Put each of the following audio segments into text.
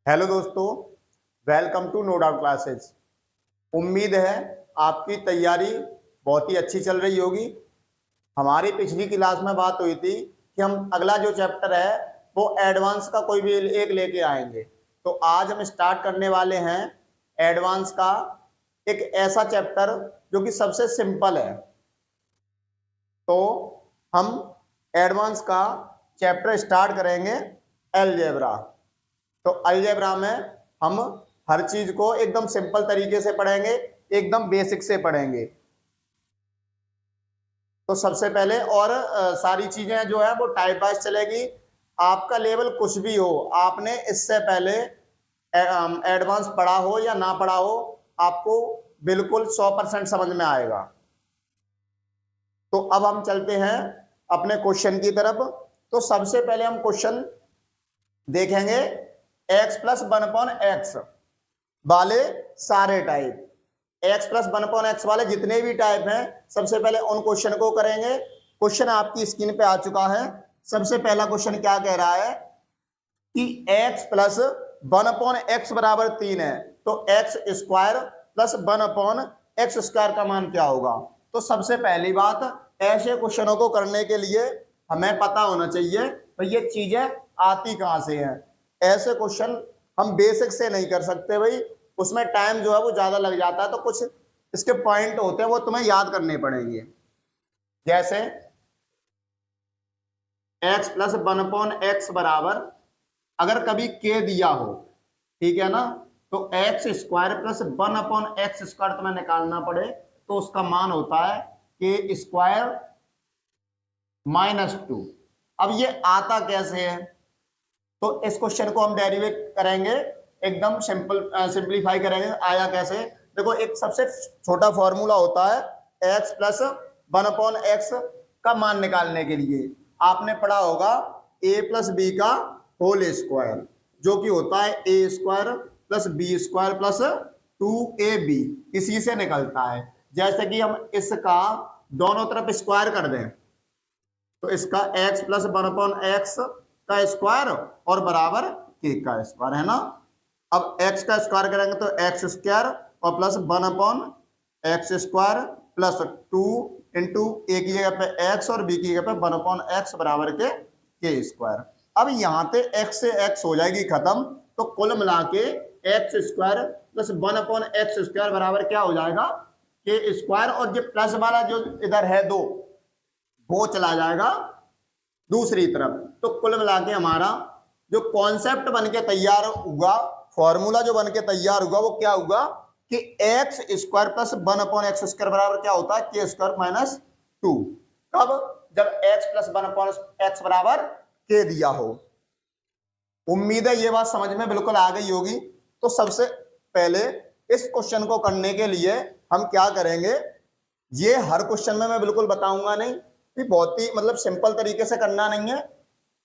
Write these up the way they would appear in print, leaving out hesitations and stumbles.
Hello दोस्तों, welcome to no doubt classes. उम्मीद है आपकी तैयारी बहुत ही अच्छी चल रही होगी। हमारी पिछली क्लास में बात हुई थी कि हम अगला जो चैप्टर है वो एडवांस का कोई भी एक लेके आएंगे। तो आज हम स्टार्ट करने वाले हैं एडवांस का एक ऐसा चैप्टर जो कि सबसे सिंपल है। तो हम एडवांस का चैप्टर स्टार्ट करेंगे अलजेब्रा। तो अलजेब्रा में हम हर चीज को एकदम सिंपल तरीके से पढ़ेंगे, एकदम बेसिक से पढ़ेंगे। तो सबसे पहले और सारी चीजें जो है वो टाइप वाइज चलेगी। आपका लेवल कुछ भी हो, आपने इससे पहले एडवांस पढ़ा हो या ना पढ़ा हो, आपको बिल्कुल 100% समझ में आएगा। तो अब हम चलते हैं अपने क्वेश्चन की तरफ। तो सबसे पहले हम क्वेश्चन देखेंगे x plus one upon x वाले सारे type. x plus one upon x वाले जितने भी टाइप हैं, सबसे पहले उन क्वेश्चन को करेंगे। क्वेश्चन आपकी स्क्रीन पे आ चुका है। सबसे पहला क्वेश्चन क्या कह रहा है कि x plus one upon x बराबर 3 है, तो x square plus one upon x square का मान क्या होगा। तो सबसे पहली बात, ऐसे क्वेश्चनों को करने के लिए हमें पता होना चाहिए भाई ये चीजें आती कहां से हैं। ऐसे क्वेश्चन हम बेसिक से नहीं कर सकते भाई, उसमें टाइम जो है वो ज्यादा लग जाता है। तो कुछ इसके पॉइंट होते हैं वो तुम्हें याद करने पड़ेंगे। जैसे x plus one upon x बराबर, अगर कभी k दिया हो, ठीक है ना, तो x square plus one upon x square तुम्हें निकालना पड़े तो उसका मान होता है के स्क्वायर -2। अब ये आता कैसे है, तो इस क्वेश्चन को हम डेरिवेट करेंगे, एकदम सिंपलीफाई करेंगे। आया कैसे, देखो एक सबसे छोटा फॉर्मूला होता है x plus one upon X का मान निकालने के लिए। आपने पढ़ा होगा a प्लस बी का होल स्क्वायर, जो कि होता है a square plus B square plus 2ab, इसी से निकलता है। जैसे कि हम इसका दोनों तरफ स्क्वायर कर दें तो इसका x plus one upon X का स्क्वायर और बराबर k का स्क्वायर है ना। अब x का स्क्वायर करेंगे तो एक्स स्क्वायर और plus one upon x square plus 2 into a की जगह पे x और b की जगह पे वन अपॉन एक्स बराबर के स्क्वायर। अब यहाँ पे x से x हो जाएगी खत्म, तो कुल मिला के x square plus one upon x square बराबर क्या हो जाएगा, के स्क्वायर। और ये प्लस वाला जो इधर है दो, वो चला जाएगा दूसरी तरफ। तो कुल मिला के हमारा जो कॉन्सेप्ट बन के तैयार हुआ, फॉर्मूला जो बन के तैयार हुआ, वो क्या हुआ कि x square plus one upon x square बराबर क्या होता है, के स्क्वायर -2। कब, जब x plus one upon x बराबर के दिया हो। उम्मीद है ये बात समझ में बिल्कुल आ गई होगी। तो सबसे पहले इस क्वेश्चन को करने के लिए हम क्या करेंगे, ये हर क्वेश्चन में मैं बिल्कुल बताऊंगा नहीं, कि बहुत ही मतलब सिंपल तरीके से करना नहीं है,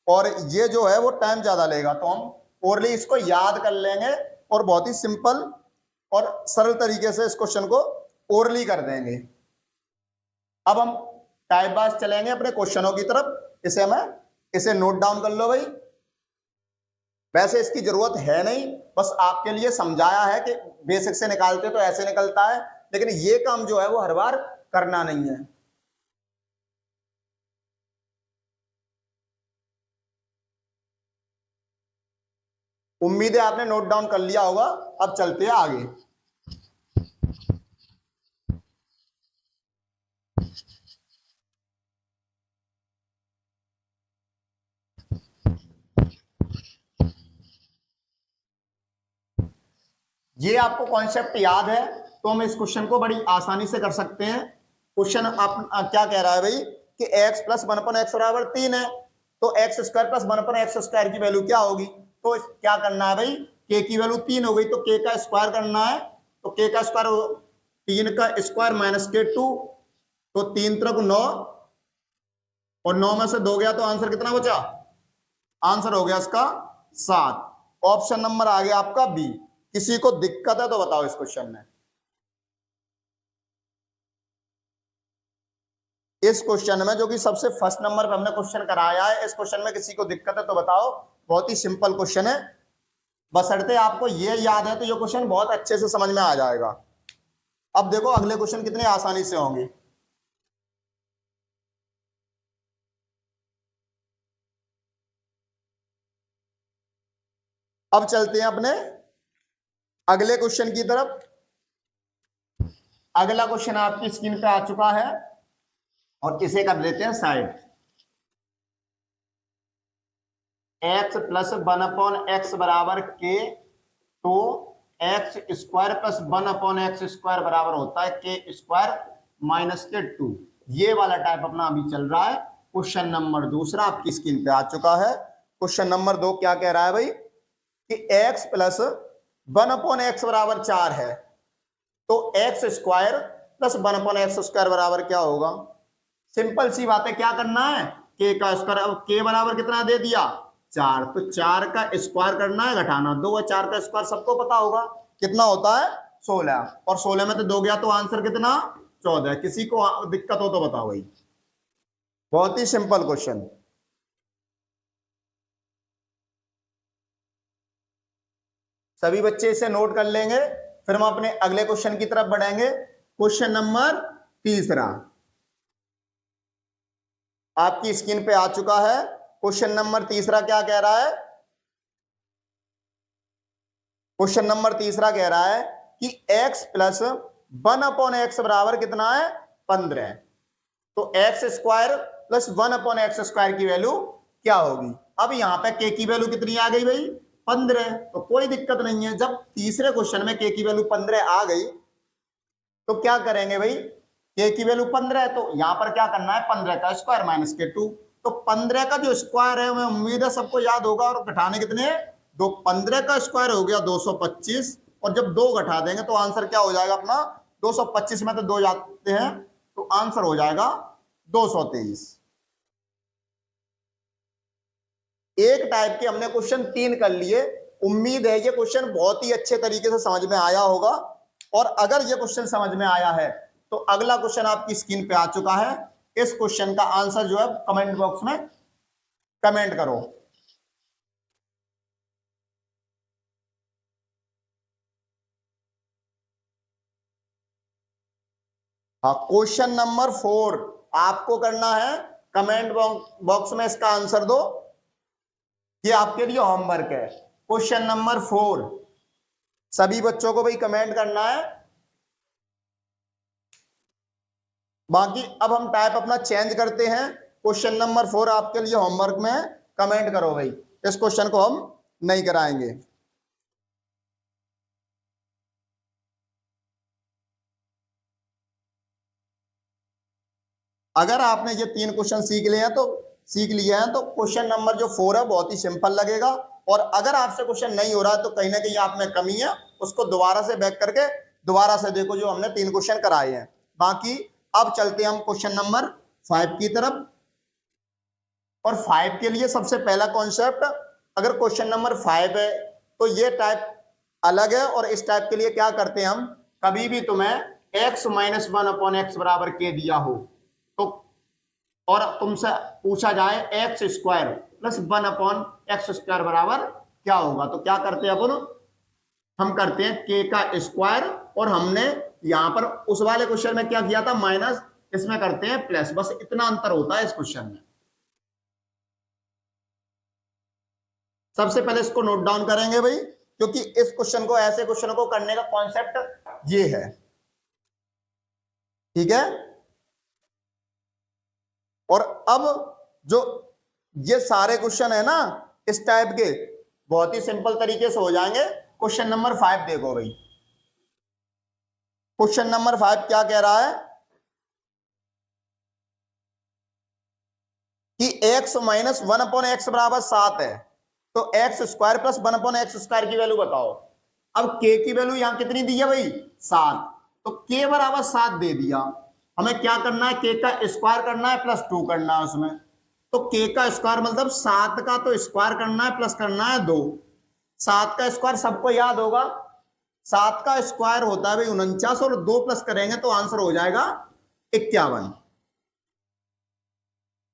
और ये जो है वो टाइम ज्यादा लेगा। तो हम ओरली इसको याद कर लेंगे और बहुत ही सिंपल और सरल तरीके से इस क्वेश्चन को ओरली कर देंगे। अब हम टाइप वाइज चलेंगे अपने क्वेश्चनों की तरफ। इसे नोट डाउन कर लो भाई। वैसे इसकी जरूरत है नहीं, बस आपके लिए समझाया है कि बेसिक से निकालते तो ऐसे निकलता है, लेकिन ये काम जो है वो हर बार करना नहीं है। उम्मीद है आपने नोट डाउन कर लिया होगा। अब चलते हैं आगे। ये आपको कॉन्सेप्ट याद है तो हम इस क्वेश्चन को बड़ी आसानी से कर सकते हैं। क्वेश्चन आप क्या कह रहा है भाई कि x plus one upon x बराबर 3 है, तो x square plus one upon x square की वैल्यू क्या होगी। तो क्या करना है भाई, k की वैल्यू 3 हो गई तो k का स्क्वायर करना है। तो k का स्क्वायर 3 का स्क्वायर -2, तो 3 त्रिक 9, और 9 में से 2 गया तो आंसर कितना बचा, आंसर हो गया इसका 7। ऑप्शन नंबर आ गया आपका बी। किसी को दिक्कत है तो बताओ इस क्वेश्चन में। इस क्वेश्चन में जो कि सबसे फर्स्ट नंबर पे हमने क्वेश्चन कराया है, इस क्वेश्चन में किसी को दिक्कत है तो बताओ। बहुत ही सिंपल क्वेश्चन है। बशर्ते आपको ये याद है तो ये क्वेश्चन बहुत अच्छे से समझ में आ जाएगा। अब देखो अगले क्वेश्चन कितने आसानी से होंगे। अब चलते हैं अपने अगले क्वेश्चन की तरफ। अगला क्वेश्चन आपकी स्क्रीन पे आ चुका है और इसे कर देते हैं साइड। एक्स प्लस 1/x बराबर के, तो x square plus 1/x square बराबर होता है के स्क्वायर माइनस के 2। ये वाला टाइप अपना अभी चल रहा है। क्वेश्चन नंबर दूसरा आपकी स्क्रीन पे आ चुका है। क्वेश्चन नंबर 2 क्या कह रहा है भाई कि x प्लस 1/x बराबर 4 है, तो x square plus 1/x square बराबर क्या होगा। सिंपल सी बात है, क्या करना है, के का स्क्वायर। अब के बराबर कितना दे दिया 4, तो 4 का स्क्वायर करना है, घटाना 2 और 4 का स्क्वायर सबको पता होगा कितना होता है 16, और 16 में तो 2 गया तो आंसर कितना 14। किसी को दिक्कत हो तो बताओ भाई। बहुत ही सिंपल क्वेश्चन। सभी बच्चे इसे नोट कर लेंगे, फिर हम अपने अगले क्वेश्चन की तरफ बढ़ेंगे। क्वेश्चन नंबर तीसरा आपकी स्क्रीन पे आ चुका है। क्वेश्चन नंबर तीसरा क्या कह रहा है, क्वेश्चन नंबर तीसरा कह रहा है कि x प्लस 1/x बराबर कितना है 15। तो x square plus 1/x square की वैल्यू क्या होगी। अब यहां पे के की वैल्यू कितनी आ गई भाई 15, तो कोई दिक्कत नहीं है। जब तीसरे क्वेश्चन में के की वैल्यू 15 आ गई तो क्या करेंगे भाई, के की वैल्यू 15 है तो यहां पर क्या करना है 15 का स्क्वायर माइनस के 2। तो 15 का जो स्क्वायर है मैं उम्मीद है सबको याद होगा, और घटाने कितने हैं 2। 15 का स्क्वायर हो गया 225, और जब 2 घटा देंगे तो आंसर क्या हो जाएगा अपना 225 में तो 2 जाते हैं, तो आंसर हो जाएगा 223। एक टाइप के हमने क्वेश्चन 3 कर लिए। उम्मीद है ये क्वेश्चन बहुत ही अच्छे तरीके से समझ में आया होगा, और अगर ये क्वेश्चन समझ में आया है तो अगला क्वेश्चन आपकी स्क्रीन पे आ चुका है। इस क्वेश्चन का आंसर जो है कमेंट बॉक्स में कमेंट करो। हाँ, क्वेश्चन नंबर 4 आपको करना है, कमेंट बॉक्स में इसका आंसर दो। ये आपके लिए होमवर्क है। क्वेश्चन नंबर 4 सभी बच्चों को भाई कमेंट करना है। बाकी अब हम टाइप अपना चेंज करते हैं। क्वेश्चन नंबर 4 आपके लिए होमवर्क में है, कमेंट करो भाई। इस क्वेश्चन को हम नहीं कराएंगे। अगर आपने ये 3 क्वेश्चन सीख लिए हैं तो क्वेश्चन नंबर जो 4 है बहुत ही सिंपल लगेगा। और अगर आपसे क्वेश्चन नहीं हो रहा है तो कहीं ना कहीं आप में कमी है, उसको दोबारा से बैक करके दोबारा से देखो जो हमने 3 क्वेश्चन कराए हैं। बाकी अब चलते हैं हम क्वेश्चन नंबर 5 की तरफ। और 5 के लिए सबसे पहला कॉन्सेप्ट, अगर क्वेश्चन नंबर 5 है तो ये टाइप अलग है, और इस टाइप के लिए क्या करते हैं हम, कभी भी तुम्हें x माइनस 1/x बराबर के दिया हो तो, और तुमसे पूछा जाए x square plus 1/x square बराबर क्या होगा, तो क्या करते हैं अपन, हम करते हैं के का स्क्वायर, और हमने यहां पर उस वाले क्वेश्चन में क्या किया था माइनस, इसमें करते हैं प्लस। बस इतना अंतर होता है इस क्वेश्चन में। सबसे पहले इसको नोट डाउन करेंगे भाई, क्योंकि इस क्वेश्चन को, ऐसे क्वेश्चन को करने का कॉन्सेप्ट ये है, ठीक है। और अब जो ये सारे क्वेश्चन है ना इस टाइप के, बहुत ही सिंपल तरीके से हो जाएंगे। क्वेश्चन नंबर 5 देखो भाई। क्वेश्चन नंबर 5 क्या कह रहा है कि x माइनस 1/x बराबर 7 है, तो x square plus 1/x square की वैल्यू बताओ। अब k की वैल्यू यहां कितनी दी है भाई 7, तो k बराबर 7 दे दिया। हमें क्या करना है, k का स्क्वायर करना है प्लस 2 करना है उसमें। तो k का स्क्वायर मतलब 7 का तो स्क्वायर करना है प्लस करना है 2। 7 का स्क्वायर सबको याद होगा, 7 का स्क्वायर होता है भाई 49, और 2 प्लस करेंगे तो आंसर हो जाएगा 51।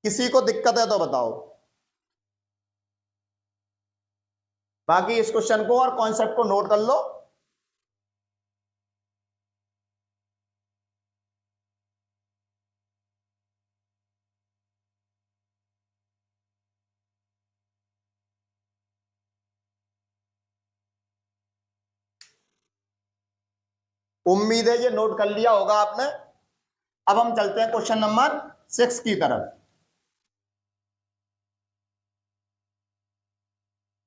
किसी को दिक्कत है तो बताओ। बाकी इस क्वेश्चन को और कॉन्सेप्ट को नोट कर लो। उम्मीद है ये नोट कर लिया होगा आपने। अब हम चलते हैं क्वेश्चन नंबर 6 की तरफ।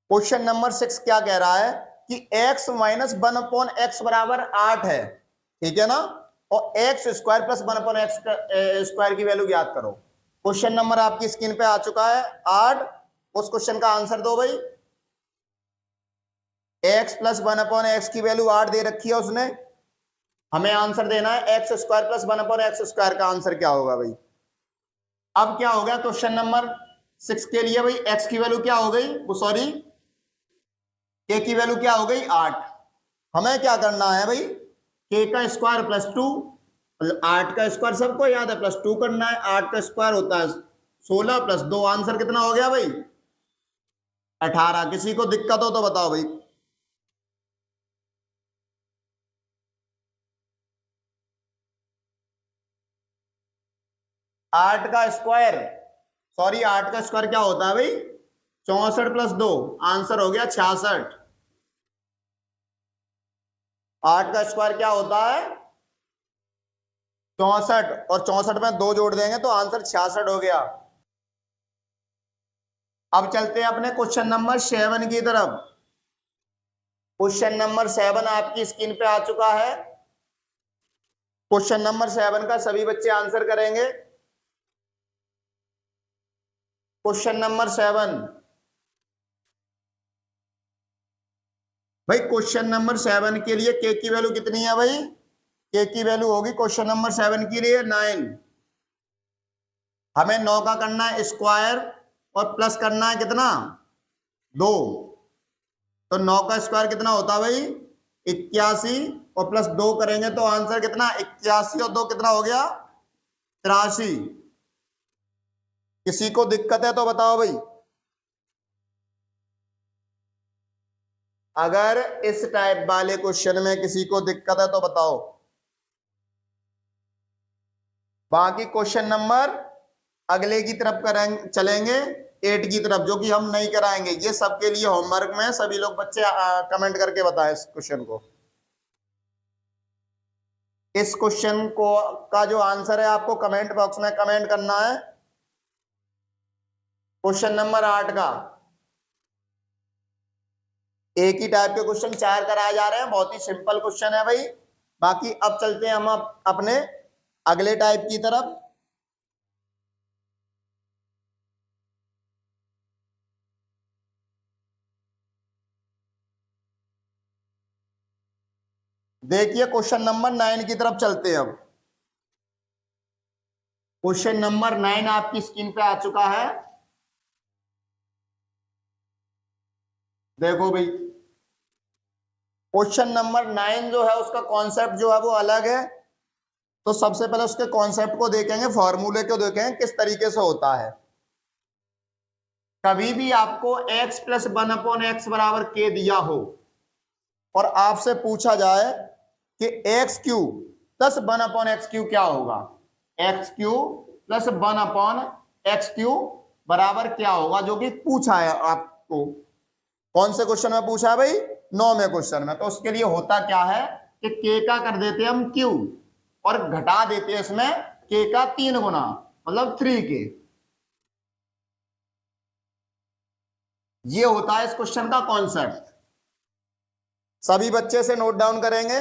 क्वेश्चन नंबर 6 क्या कह रहा है कि x माइनस 1/x बराबर 8 है, ठीक है ना, और x square plus 1/x square की वैल्यू ज्ञात करो। क्वेश्चन नंबर आपकी स्क्रीन पे आ चुका है 8। उस क्वेश्चन का आंसर दो भाई। x प्लस 1/x की वैल्यू 8 दे रखी है उसने, हमें आंसर देना है x square plus 1/x square का आंसर क्या होगा भाई। अब क्या हो गया क्वेश्चन नंबर 6 के लिए भाई, x की वैल्यू क्या हो गई, वो सॉरी k की वैल्यू क्या हो गई 8। हमें क्या करना है भाई, k का स्क्वायर प्लस 2, 8 का स्क्वायर सबको याद है प्लस 2 करना है। 8 का स्क्वायर होता है 16 प्लस 2, आंसर कितना हो गया भाई 18। किसी को दिक्कत हो तो बताओ भाई। 8 का स्क्वायर, सॉरी 8 का स्क्वायर क्या होता है भाई 64 प्लस 2, आंसर हो गया 66। 8 का स्क्वायर क्या होता है 64, और 64 में 2 जोड़ देंगे तो आंसर 66 हो गया। अब चलते हैं अपने क्वेश्चन नंबर 7 की तरफ। क्वेश्चन नंबर 7 आपकी स्क्रीन पे आ चुका है। क्वेश्चन नंबर 7 का सभी बच्चे आंसर करेंगे। क्वेश्चन नंबर 7 भाई, क्वेश्चन नंबर 7 के लिए के की वैल्यू कितनी है भाई, के की वैल्यू होगी क्वेश्चन नंबर 7 के लिए 9। हमें 9 का करना है स्क्वायर और प्लस करना है कितना 2, तो 9 का स्क्वायर कितना होता है भाई 81, और प्लस 2 करेंगे तो आंसर कितना 81 और 2 कितना हो गया 83। किसी को दिक्कत है तो बताओ भाई। अगर इस टाइप वाले क्वेश्चन में किसी को दिक्कत है तो बताओ। बाकी क्वेश्चन नंबर अगले की तरफ करेंगे, चलेंगे 8 की तरफ, जो कि हम नहीं कराएंगे। ये सबके लिए होमवर्क में, सभी लोग बच्चे कमेंट करके बताएं इस क्वेश्चन को। इस क्वेश्चन को का जो आंसर है आपको कमेंट बॉक्स में कमेंट करना है। क्वेश्चन नंबर 8 का एक ही टाइप के क्वेश्चन 4 कराए जा रहे हैं, बहुत ही सिंपल क्वेश्चन है भाई। बाकी अब चलते हैं हम अपने अगले टाइप की तरफ। देखिए क्वेश्चन नंबर 9 की तरफ चलते हैं अब। क्वेश्चन नंबर 9 आपकी स्क्रीन पे आ चुका है। देखो भाई, क्वेश्चन नंबर 9 जो है उसका कॉन्सेप्ट जो है वो अलग है। तो सबसे पहले उसके कॉन्सेप्ट को देखेंगे, फॉर्मूले को देखेंगे किस तरीके से होता है। कभी भी आपको x प्लस 1/x बराबर k दिया हो और आपसे पूछा जाए कि x Q plus 1/x Q क्या होगा, x Q plus 1/x Q बराबर क्या होगा, जो कि पूछा है आपको। कौन से क्वेश्चन में पूछा है भाई 9वें क्वेश्चन में। तो उसके लिए होता क्या है कि k का कर देते हैं हम q और घटा देते हैं इसमें k का 3 गुना, मतलब 3k। ये होता है इस क्वेश्चन का कॉन्सेप्ट। सभी बच्चे से नोट डाउन करेंगे,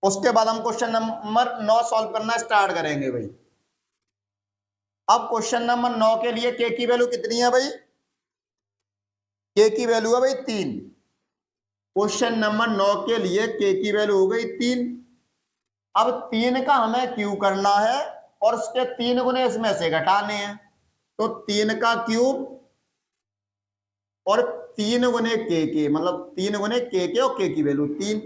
उसके बाद हम क्वेश्चन नंबर 9 सॉल्व करना स्टार्ट करेंगे भाई। अब क्वेश्चन नंबर 9 के लिए k की वैल्यू कितनी है भाई, k की वैल्यू है भाई 3। क्वेश्चन नंबर 9 के लिए k की वैल्यू हो गई 3। अब 3 का हमें q करना है और उसके 3 गुने इसमें से घटाने हैं। तो 3 का क्यूब और 3 गुने के, मतलब 3 गुने के और k की वैल्यू 3।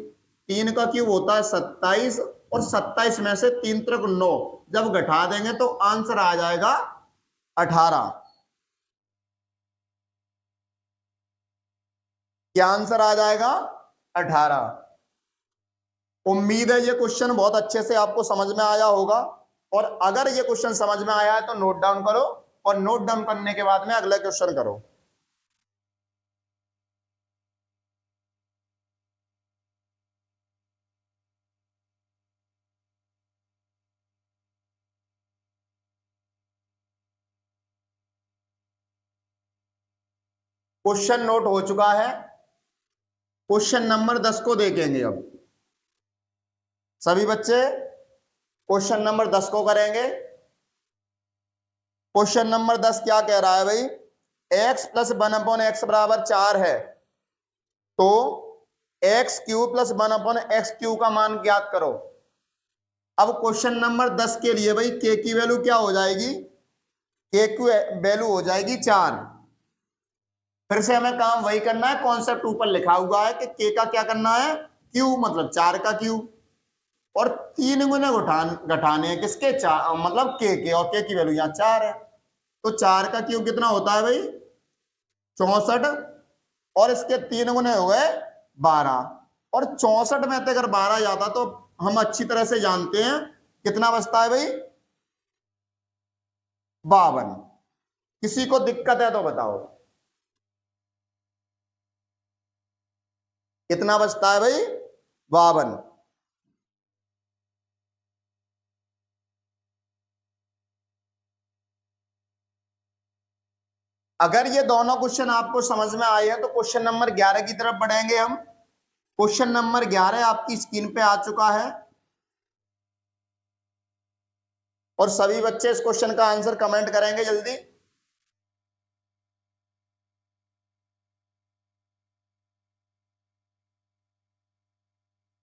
3 का क्यूब होता है 27, और 27 में से 3 त्रिक 9, जब घटा देंगे तो आंसर आ जाएगा 18। क्या आंसर आ जाएगा? 18। उम्मीद है ये क्वेश्चन बहुत अच्छे से आपको समझ में आया होगा, और अगर ये क्वेश्चन समझ में आया है तो नोट डाउन करो, और नोट डाउन करने के बाद में अगला क्वेश्चन करो। क्वेश्चन नोट हो चुका है। क्वेश्चन नंबर 10 को देखेंगे अब सभी बच्चे। क्वेश्चन नंबर 10 को करेंगे। क्वेश्चन नंबर 10 क्या कह रहा है भाई? एक्स प्लस 1/x बराबर 4 है, तो x Q plus 1/x Q का मान ज्ञात करो। अब क्वेश्चन नंबर 10 के लिए भाई के की वैल्यू क्या हो जाएगी? के की वैल्यू हो जाएगी 4। फिर से हमें काम वही करना है, कॉन्सेप्ट ऊपर लिखा हुआ है कि के का क्या करना है? क्यू, मतलब 4 का क्यू, और 3 गुने घटाने हैं किसके? 4, मतलब के, और के की वैल्यू यहाँ 4 है, तो 4 का क्यू कितना होता है भाई? 64, और इसके 3 गुने हो गए 12, और 64 में से अगर 12 जाता तो हम अच्छी तरह से जानते हैं कितना बचता है भाई? 52। किसी को दिक्कत है तो बताओ कितना बचता है भाई? 52। अगर ये दोनों क्वेश्चन आपको समझ में आए हैं तो क्वेश्चन नंबर 11 की तरफ बढ़ेंगे हम। क्वेश्चन नंबर 11 आपकी स्क्रीन पे आ चुका है, और सभी बच्चे इस क्वेश्चन का आंसर कमेंट करेंगे जल्दी।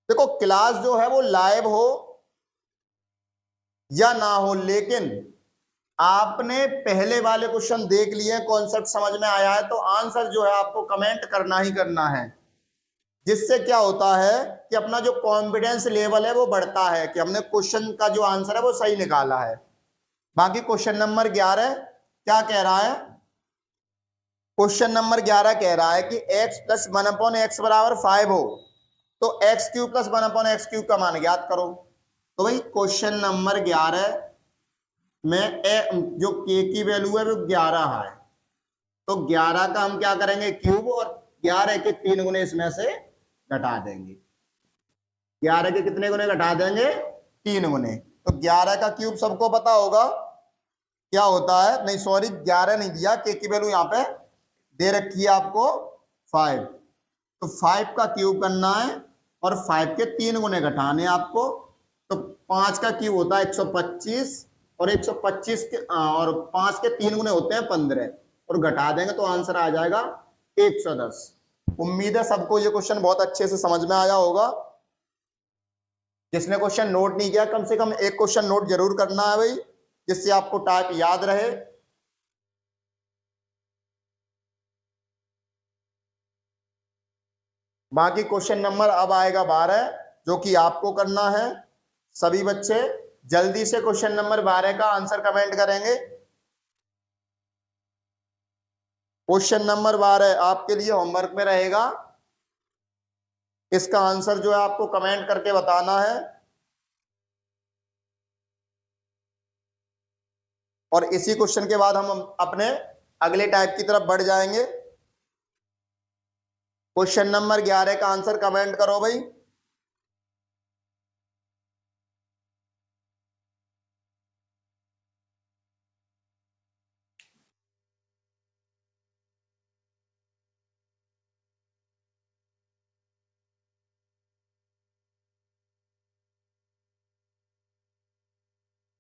देखो क्लास जो है वो लाइव हो या ना हो, लेकिन आपने पहले वाले क्वेश्चन देख लिए, कॉन्सेप्ट समझ में आया है, तो आंसर जो है आपको कमेंट करना ही करना है। जिससे क्या होता है कि अपना जो कॉन्फिडेंस लेवल है वो बढ़ता है कि हमने क्वेश्चन का जो आंसर है वो सही निकाला है। बाकी क्वेश्चन नंबर 11 क्या कह रहा है? क्वेश्चन नंबर 11 कह रहा है कि x प्लस 1/x बराबर 5 हो, तो x cube plus 1/x cube का मान ज्ञात करो। तो भाई क्वेश्चन नंबर 11 में जो के की वैल्यू है वो 11 है, तो 11 का हम क्या करेंगे? क्यूब, और 11 के 3 गुने इसमें से घटा देंगे। 11 के कितने गुने घटा देंगे? 3 गुने। तो 11 का क्यूब सबको पता होगा क्या होता है? नहीं सॉरी, 11 नहीं दिया, के की वैल्यू यहाँ पे दे रखी है आपको 5, तो 5 का क्यूब करना है, और 5 के 3 गुने घटाने आपको। तो 5 का क्यूब होता है 125, और 125 के और 5 के 3 गुने होते हैं 15, और घटा देंगे तो आंसर आ जाएगा 110। उम्मीद है सबको ये क्वेश्चन बहुत अच्छे से समझ में आया होगा। जिसने क्वेश्चन नोट नहीं किया कम से कम एक क्वेश्चन नोट जरूर करना है भाई, जिससे आपको टाइप याद रहे। बाकी क्वेश्चन नंबर अब आएगा 12, जो कि आपको करना है। सभी बच्चे जल्दी से क्वेश्चन नंबर 12 का आंसर कमेंट करेंगे। क्वेश्चन नंबर 12 आपके लिए होमवर्क में रहेगा, इसका आंसर जो है आपको कमेंट करके बताना है, और इसी क्वेश्चन के बाद हम अपने अगले टाइप की तरफ बढ़ जाएंगे। क्वेश्चन नंबर 11 का आंसर कमेंट करो भाई।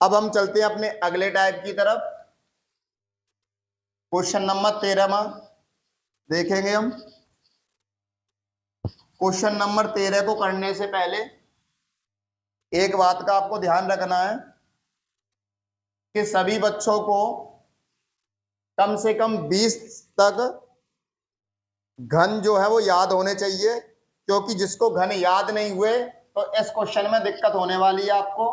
अब हम चलते हैं अपने अगले टाइप की तरफ। क्वेश्चन नंबर 13 देखेंगे हम। क्वेश्चन नंबर 13 को करने से पहले एक बात का आपको ध्यान रखना है कि सभी बच्चों को कम से कम 20 तक घन जो है वो याद होने चाहिए, क्योंकि जिसको घन याद नहीं हुए तो इस क्वेश्चन में दिक्कत होने वाली है आपको।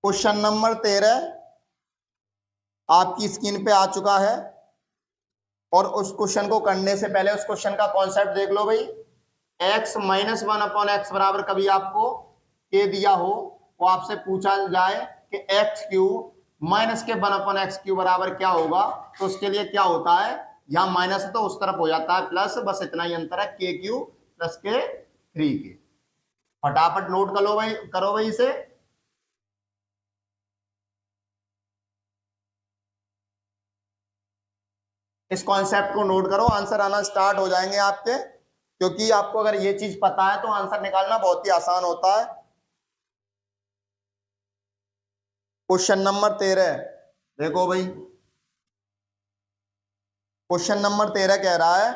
क्वेश्चन नंबर 13 आपकी स्क्रीन पे आ चुका है। और उस क्वेश्चन को करने से पहले उस क्वेश्चन का कॉन्सेप्ट देख लो भाई। x minus one upon x बराबर कभी आपको के दिया हो, वो आपसे पूछा जाए कि एक्स क्यू माइनस के वन अपॉन एक्स क्यू बराबर क्या होगा, तो उसके लिए क्या होता है, यहां माइनस तो उस तरफ हो जाता है प्लस, बस इतना ही अंतर है, के क्यू प्लस के थ्री के। फटाफट नोट कर लो भाई, करो भाई इसे। इस कॉन्सेप्ट को नोट करो, आंसर आना स्टार्ट हो जाएंगे आपके, क्योंकि आपको अगर ये चीज पता है तो आंसर निकालना बहुत ही आसान होता है। क्वेश्चन नंबर 13 देखो भाई, क्वेश्चन नंबर 13 कह रहा है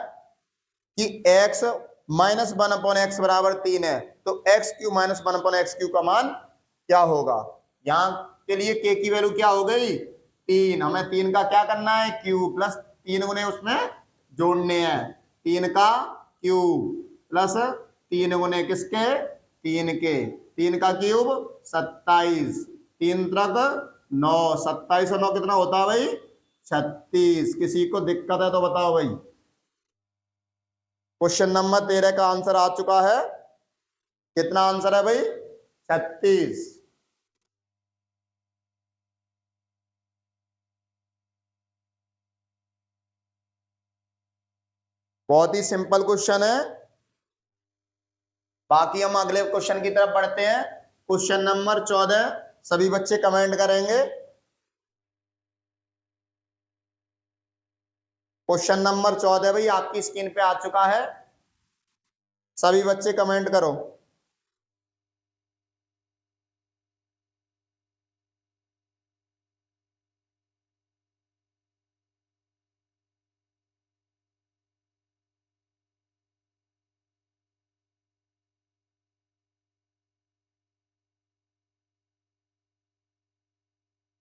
कि x minus one upon x बराबर 3 है, तो x Q minus one upon x Q का मान क्या होगा। यहां के लिए k की वैल्यू क्या हो गई, 3, हमें 3 का क्या करना है, क्यूब प्लस 3 गुने उसमें जोड़ने हैं, 3 का क्यूब प्लस 3 गुने किसके, 3 के, 3 का क्यूब 27, 3 तक 9, 27 और 9 कितना होता है भाई, 36। किसी को दिक्कत है तो बताओ भाई। क्वेश्चन नंबर 13 का आंसर आ चुका है, कितना आंसर है भाई, 36। बहुत ही सिंपल क्वेश्चन है। बाकी हम अगले क्वेश्चन की तरफ बढ़ते हैं। क्वेश्चन नंबर 14 सभी बच्चे कमेंट करेंगे। क्वेश्चन नंबर 14 भाई आपकी स्क्रीन पे आ चुका है, सभी बच्चे कमेंट करो।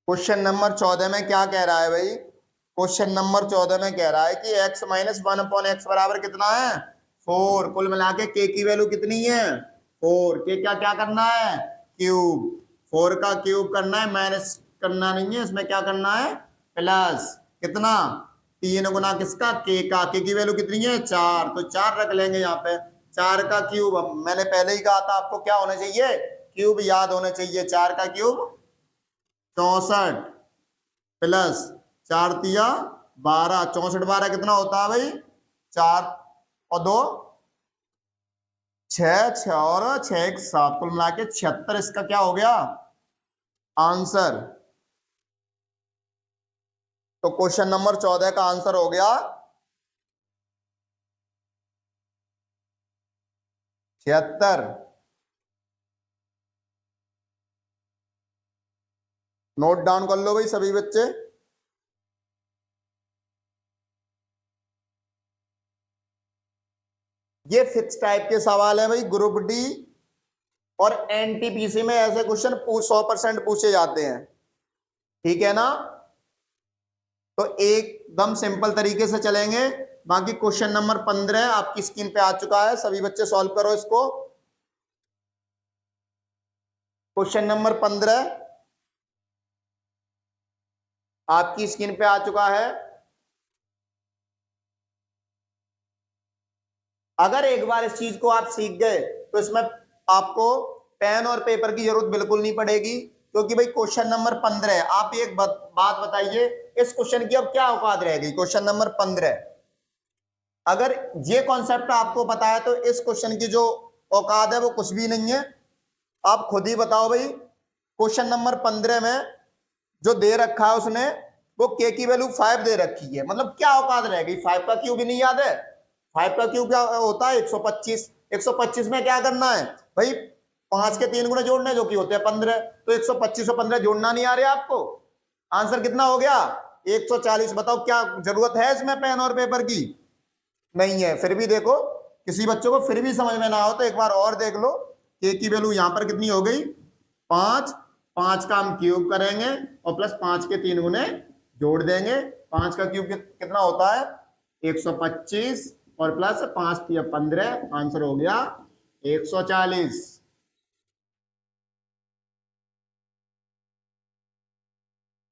क्वेश्चन नंबर 14 में क्या कह रहा है भाई, क्वेश्चन नंबर 14 में कह रहा है कि x minus one upon x बराबर कितना है, 4। कुल मिला के k की वैल्यू कितनी है, 4। k क्या क्या करना है, क्यूब, 4 का क्यूब करना है, माइनस करना नहीं है, इसमें क्या करना है, प्लस कितना, 3 गुना किसका, k की वैल्यू कितनी है, 4, तो 4 रख लेंगे यहाँ पे। 4 का क्यूब, मैंने पहले ही कहा था आपको क्या होना चाहिए, क्यूब याद होना चाहिए। 4 का क्यूब 64 प्लस 4 तिया 12, 64 12 कितना होता है भाई, 4 और 2 6, 6 और 6 एक 7, कुल मिला के 76। इसका क्या हो गया आंसर। तो क्वेश्चन नंबर 14 का आंसर हो गया 76। नोट डाउन कर लो भाई सभी बच्चे। ये फिक्स टाइप के सवाल है भाई, ग्रुप डी और एनटीपीसी में ऐसे क्वेश्चन 100% पूछे जाते हैं, ठीक है ना। तो एकदम सिंपल तरीके से चलेंगे। बाकी क्वेश्चन नंबर 15 आपकी स्क्रीन पे आ चुका है, सभी बच्चे सॉल्व करो इसको। क्वेश्चन नंबर 15 आपकी स्क्रीन पे आ चुका है। अगर एक बार इस चीज को आप सीख गए तो इसमें आपको पेन और पेपर की जरूरत बिल्कुल नहीं पड़ेगी, क्योंकि भाई क्वेश्चन नंबर 15 है। आप एक बात बताइए, इस क्वेश्चन की अब क्या औकात रहेगी, क्वेश्चन नंबर 15 अगर ये कॉन्सेप्ट आपको पता है तो इस क्वेश्चन की जो औकात है वो कुछ भी नहीं है। आप खुद ही बताओ भाई, क्वेश्चन नंबर 15 में जो दे रखा है उसने, वो के की वैल्यू 5 दे रखी है, मतलब क्या औकात रहेगी, 5 का क्यूब भी नहीं याद है, 5 का क्यूब क्या होता है, 125। 125 में क्या करना है भाई, 5 के 3 गुणे जोड़ने जो कि होते हैं 15, तो 125 और 15 जोड़ना नहीं आ रहा आपको, आंसर कितना हो गया 140। बताओ क्या जरूरत है इसमें पेन और पेपर की, नहीं है। फिर भी देखो, किसी बच्चों को फिर भी समझ में ना हो तो एक बार और देख लो, के की वैल्यू यहां पर कितनी हो गई 5, 5 का हम क्यूब करेंगे और प्लस 5 के 3 गुने जोड़ देंगे। 5 का क्यूब कितना होता है 125 और प्लस 5 या 15, आंसर हो गया 140।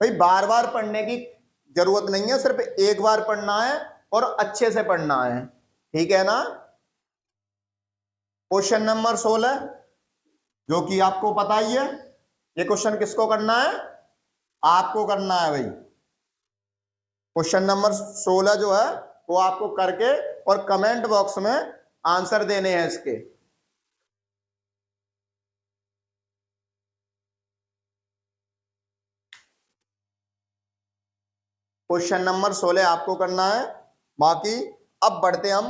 भाई बार बार पढ़ने की जरूरत नहीं है, सिर्फ एक बार पढ़ना है, और अच्छे से पढ़ना है, ठीक है ना। क्वेश्चन नंबर 16 जो कि आपको पता ही है, ये क्वेश्चन किसको करना है, आपको करना है भाई। क्वेश्चन नंबर 16 जो है वो आपको करके और कमेंट बॉक्स में आंसर देने हैं इसके। क्वेश्चन नंबर 16 आपको करना है। बाकी अब बढ़ते हम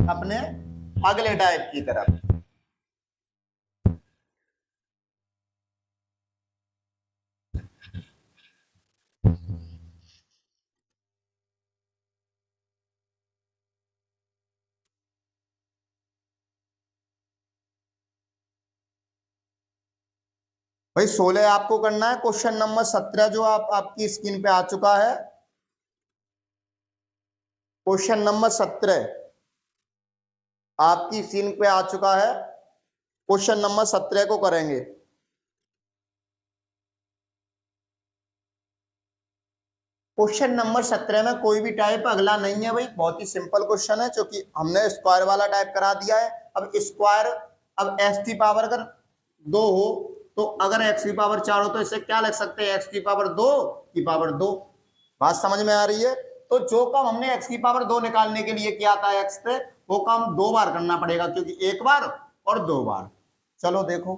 अपने अगले टाइप की तरफ। भाई 16 आपको करना है। क्वेश्चन नंबर 17 जो आपकी स्क्रीन पे आ चुका है, क्वेश्चन नंबर 17 आपकी स्क्रीन पे आ चुका है। क्वेश्चन नंबर 17 को करेंगे। क्वेश्चन नंबर 17 में कोई भी टाइप अगला नहीं है भाई, बहुत ही सिंपल क्वेश्चन है, क्योंकि हमने स्क्वायर वाला टाइप करा दिया है। अब स्क्वायर, अब एक्स की पावर अगर 2 हो तो अगर एक्स की पावर 4 हो तो इसे क्या लिख सकते हैं, एक्स की पावर 2 की पावर 2। बात समझ में आ रही है। तो जो काम हमने एक्स की पावर 2 निकालने के लिए किया था एक्स से, वो काम 2 बार करना पड़ेगा, क्योंकि 1 बार और 2 बार। चलो देखो,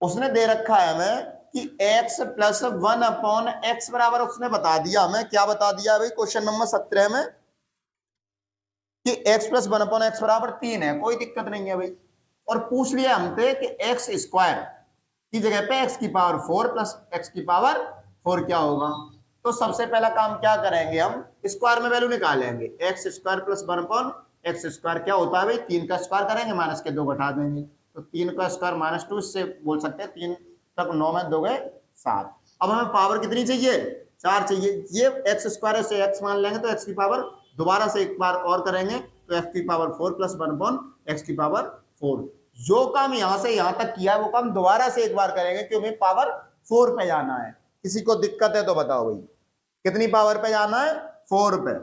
उसने दे रखा है हमें कि x प्लस 1/x बराबर, उसने बता दिया हमें, क्या बता दिया भाई क्वेश्चन नंबर 17 में, कि x प्लस 1/x बराबर 3 है, कोई दिक्कत नहीं है भाई। और पूछ लिया हमसे कि एक्स स्क्वायर की जगह पे x की पावर 4 प्लस x की पावर 4 क्या होगा। तो सबसे पहला काम क्या करेंगे, हम स्क्वायर में वैल्यू निकालेंगे। X square plus 1/x square क्या होता है भाई, 3 का स्क्वायर करेंगे, माइनस के 2 घटा देंगे, तो 3 का स्क्वायर -2, इससे बोल सकते हैं 3 तक 9 में 2 गए 7। अब हमें पावर कितनी चाहिए, 4 चाहिए। ये एक्स स्क्वायर से एक्स मान लेंगे तो एक्स की पावर दोबारा से एक बार और करेंगे, तो एक्स की पावर 4 प्लस 1/x की पावर 4। जो काम यहां से यहां तक किया वो काम दोबारा से एक बार करेंगे, क्योंकि पावर 4 पे जाना है। किसी को दिक्कत है तो बताओ भाई, कितनी पावर पे जाना है, 4 पे।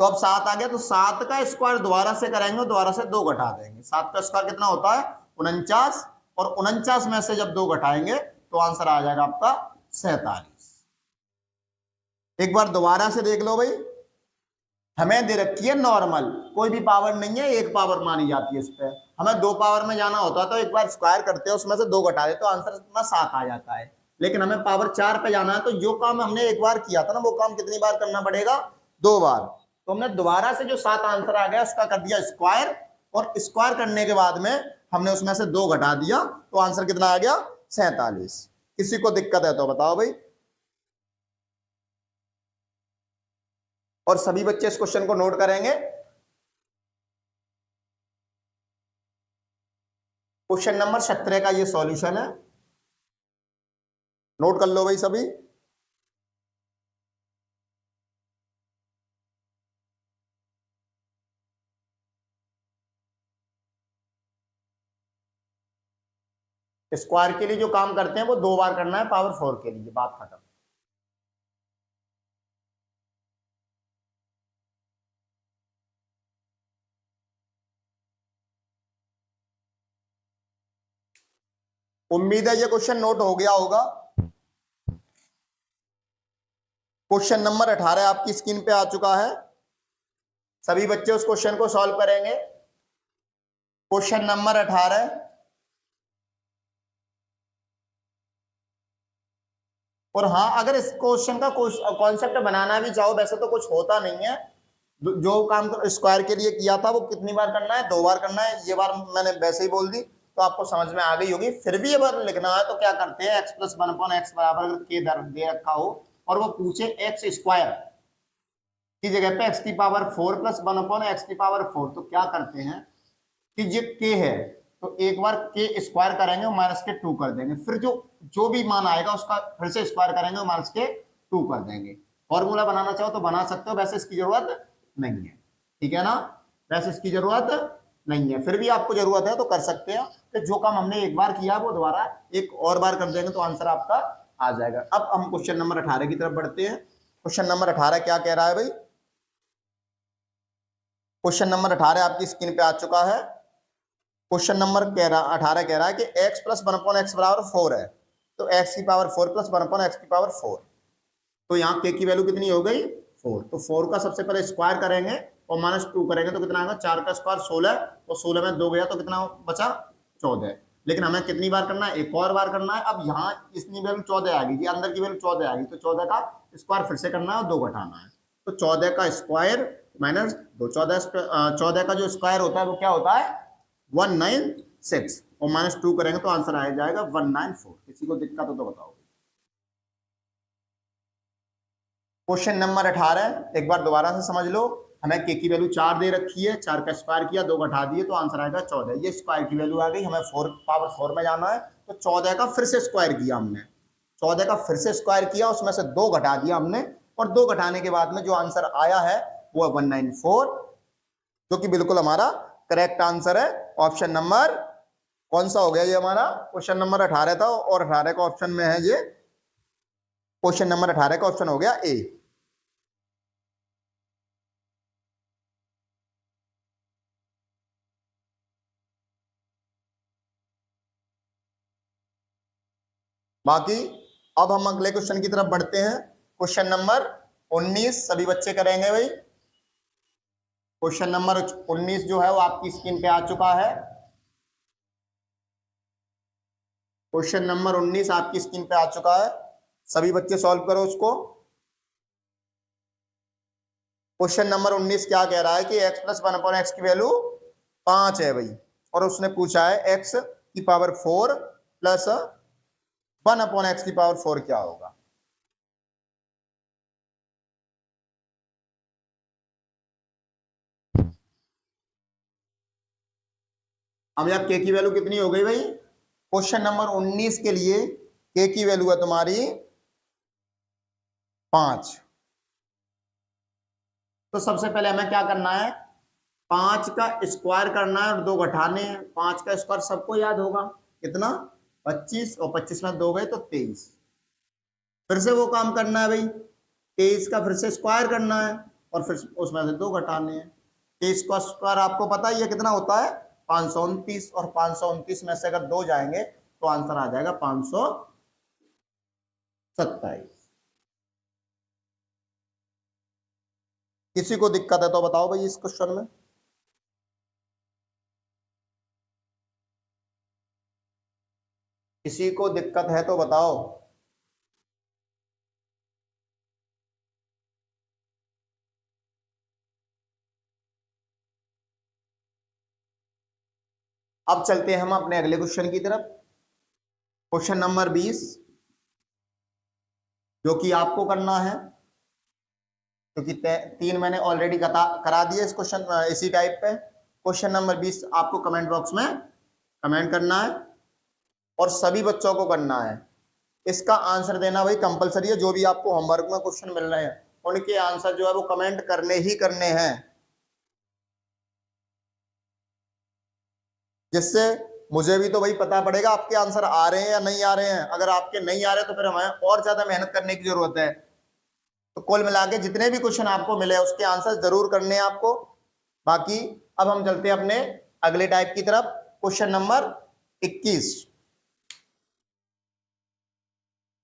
तो अब 7 आ गया, तो 7 का स्क्वायर दोबारा से करेंगे, दोबारा से 2 घटा देंगे। 7 का स्क्वायर कितना होता है, 49, और 49 में से जब 2 घटाएंगे तो आंसर आ जाएगा आपका 47। एक बार दोबारा से देख लो भाई, हमें दे रखी है नॉर्मल, कोई भी पावर नहीं है, एक पावर मानी जाती है इस पे। हमें 2 पावर में जाना होता है तो एक बार स्क्वायर करते हैं, उसमें से 2 घटा दे तो आंसर इतना 7 आ जाता है। लेकिन हमें पावर 4 पे जाना है, तो जो काम हमने एक बार किया था ना, वो काम कितनी बार करना पड़ेगा, 2 बार। तो हमने दोबारा से जो 7 आंसर आ गया उसका कर दिया स्क्वायर, और स्क्वायर करने के बाद में हमने उसमें से 2 घटा दिया, तो आंसर कितना आ गया, 47। किसी को दिक्कत है तो बताओ भाई। और सभी बच्चे इस क्वेश्चन को नोट करेंगे। क्वेश्चन नंबर 17 का ये सॉल्यूशन है, नोट कर लो भाई सभी। स्क्वायर के लिए जो काम करते हैं वो 2 बार करना है, पावर 4 के लिए, बात खत्म। उम्मीद है ये क्वेश्चन नोट हो गया होगा। क्वेश्चन नंबर 18 आपकी स्क्रीन पे आ चुका है, सभी बच्चे उस क्वेश्चन को सॉल्व करेंगे। क्वेश्चन नंबर 18, और हाँ, अगर इस क्वेश्चन का कॉन्सेप्ट बनाना भी चाहो, वैसे तो कुछ होता नहीं है। जो काम स्क्वायर के लिए किया था वो कितनी बार करना है, 2 बार करना है। ये बार मैंने वैसे ही बोल दी तो आपको समझ में आ गई होगी। फिर भी ये बार लिखना है तो क्या करते हैं, एक्स प्लस 1/x बराबर अगर के दे रखा हो और वो पूछे एक्स स्क्वायर की जगह पे एक्स की पावर 4 प्लस 1/x की पावर 4, तो क्या करते हैं कि ये के है तो एक बार के स्क्वायर करेंगे और माइनस के 2 कर देंगे, फिर जो जो भी मान आएगा उसका फिर से स्क्वायर करेंगे और माइनस के 2 कर देंगे। फॉर्मूला बनाना चाहो तो बना सकते हो, वैसे इसकी जरूरत नहीं है, ठीक है ना। वैसे इसकी जरूरत नहीं है, फिर भी आपको जरूरत है तो कर सकते हैं। तो जो काम हमने एक बार किया वो दोबारा एक और बार कर देंगे तो आंसर आपका आ जाएगा। अब हम क्वेश्चन नंबर 18 की तरफ बढ़ते हैं। क्वेश्चन नंबर 18 क्या कह रहा है भाई? क्वेश्चन नंबर 18 आपकी स्क्रीन पे आ चुका है। क्वेश्चन नंबर 18 कह रहा है कि x प्लस 1/x बराबर 4 है, तो x की पावर 4 प्लस 1/x की पावर 4। तो यहाँ k की वैल्यू कितनी हो गई? 4। तो 4 का सबसे पहले स्क्वायर करेंगे और -2 करेंगे तो कितना आएगा? 4 का स्क्वायर 16, और 16 में 2 गया तो कितना बचा? 14। लेकिन हमें कितनी बार करना है? एक और बार करना है। अब यहाँ इतनी वैल्यू 14 आ गई, ये अंदर की वैल्यू 14 आ गई, तो 14 का स्क्वायर फिर से करना है और 2 घटाना है। तो 14 का स्क्वायर माइनस 2, 14 का जो स्क्वायर होता है वो क्या होता है? 196, और -2 करेंगे तो आंसर आ जाएगा 194। किसी को दिक्कत हो तो बताओ। क्वेश्चन नंबर 18 एक बार दोबारा से समझ लो। हमें k की वैल्यू 4 दे रखी है, 4 का स्क्वायर किया, 2 घटा दिए तो आंसर आएगा 14। ये स्क्वायर की वैल्यू आ गई, हमें 4 पावर 4 में जाना है, तो 14 का फिर से स्क्वायर किया हमने। 14 का फिर से स्क्वायर किया, उसमें से 2 घटा दिया हमने, और 2 घटाने के बाद में जो आंसर आया है वो 194, जो कि बिल्कुल हमारा करेक्ट आंसर है। ऑप्शन नंबर कौन सा हो गया? ये हमारा क्वेश्चन नंबर 18 था, और 18 का ऑप्शन में है ये, क्वेश्चन नंबर 18 का ऑप्शन हो गया ए। बाकी अब हम अगले क्वेश्चन की तरफ बढ़ते हैं। क्वेश्चन नंबर 19 सभी बच्चे करेंगे भाई। क्वेश्चन नंबर 19 जो है वो आपकी स्क्रीन पे आ चुका है। क्वेश्चन नंबर 19 आपकी स्क्रीन पे आ चुका है, सभी बच्चे सॉल्व करो उसको। क्वेश्चन नंबर 19 क्या कह रहा है कि x प्लस 1/x की वैल्यू 5 है भाई, और उसने पूछा है x की पावर 4 प्लस 1/x की पावर 4 क्या होगा? अब यार k की वैल्यू कितनी हो गई भाई? क्वेश्चन नंबर 19 के लिए k की वैल्यू है तुम्हारी 5। तो सबसे पहले हमें क्या करना है? 5 का स्क्वायर करना है और 2 घटाने हैं। 5 का स्क्वायर सबको याद होगा कितना? 25, और 25 में 2 गए तो 23। फिर से वो काम करना है भाई, 23 का फिर से स्क्वायर करना है और फिर उसमें से 2 घटाने हैं। 23 का स्क्वायर आपको पता ही है कितना होता है? 529, और 529 में से अगर 2 जाएंगे तो आंसर आ जाएगा 527। किसी को दिक्कत है तो बताओ भाई इस क्वेश्चन में। किसी को दिक्कत है तो बताओ। अब चलते हैं हम अपने अगले क्वेश्चन की तरफ। क्वेश्चन नंबर 20 जो कि आपको करना है, क्योंकि 3 मैंने ऑलरेडी करा दिए इस क्वेश्चन इसी टाइप पे। क्वेश्चन नंबर 20 आपको कमेंट बॉक्स में कमेंट करना है और सभी बच्चों को करना है। इसका आंसर देना भाई कंपलसरी है। जो भी आपको होमवर्क में क्वेश्चन मिल रहे हैं उनके आंसर जो है वो कमेंट करने ही करने हैं, जिससे मुझे भी तो भाई पता पड़ेगा आपके आंसर आ रहे हैं या नहीं आ रहे हैं। अगर आपके नहीं आ रहे तो फिर हमें और ज्यादा मेहनत करने की जरूरत है। तो कुल मिला के जितने भी क्वेश्चन आपको मिले उसके आंसर जरूर करने हैं आपको। बाकी अब हम चलते हैं अपने अगले टाइप की तरफ। Question number 21।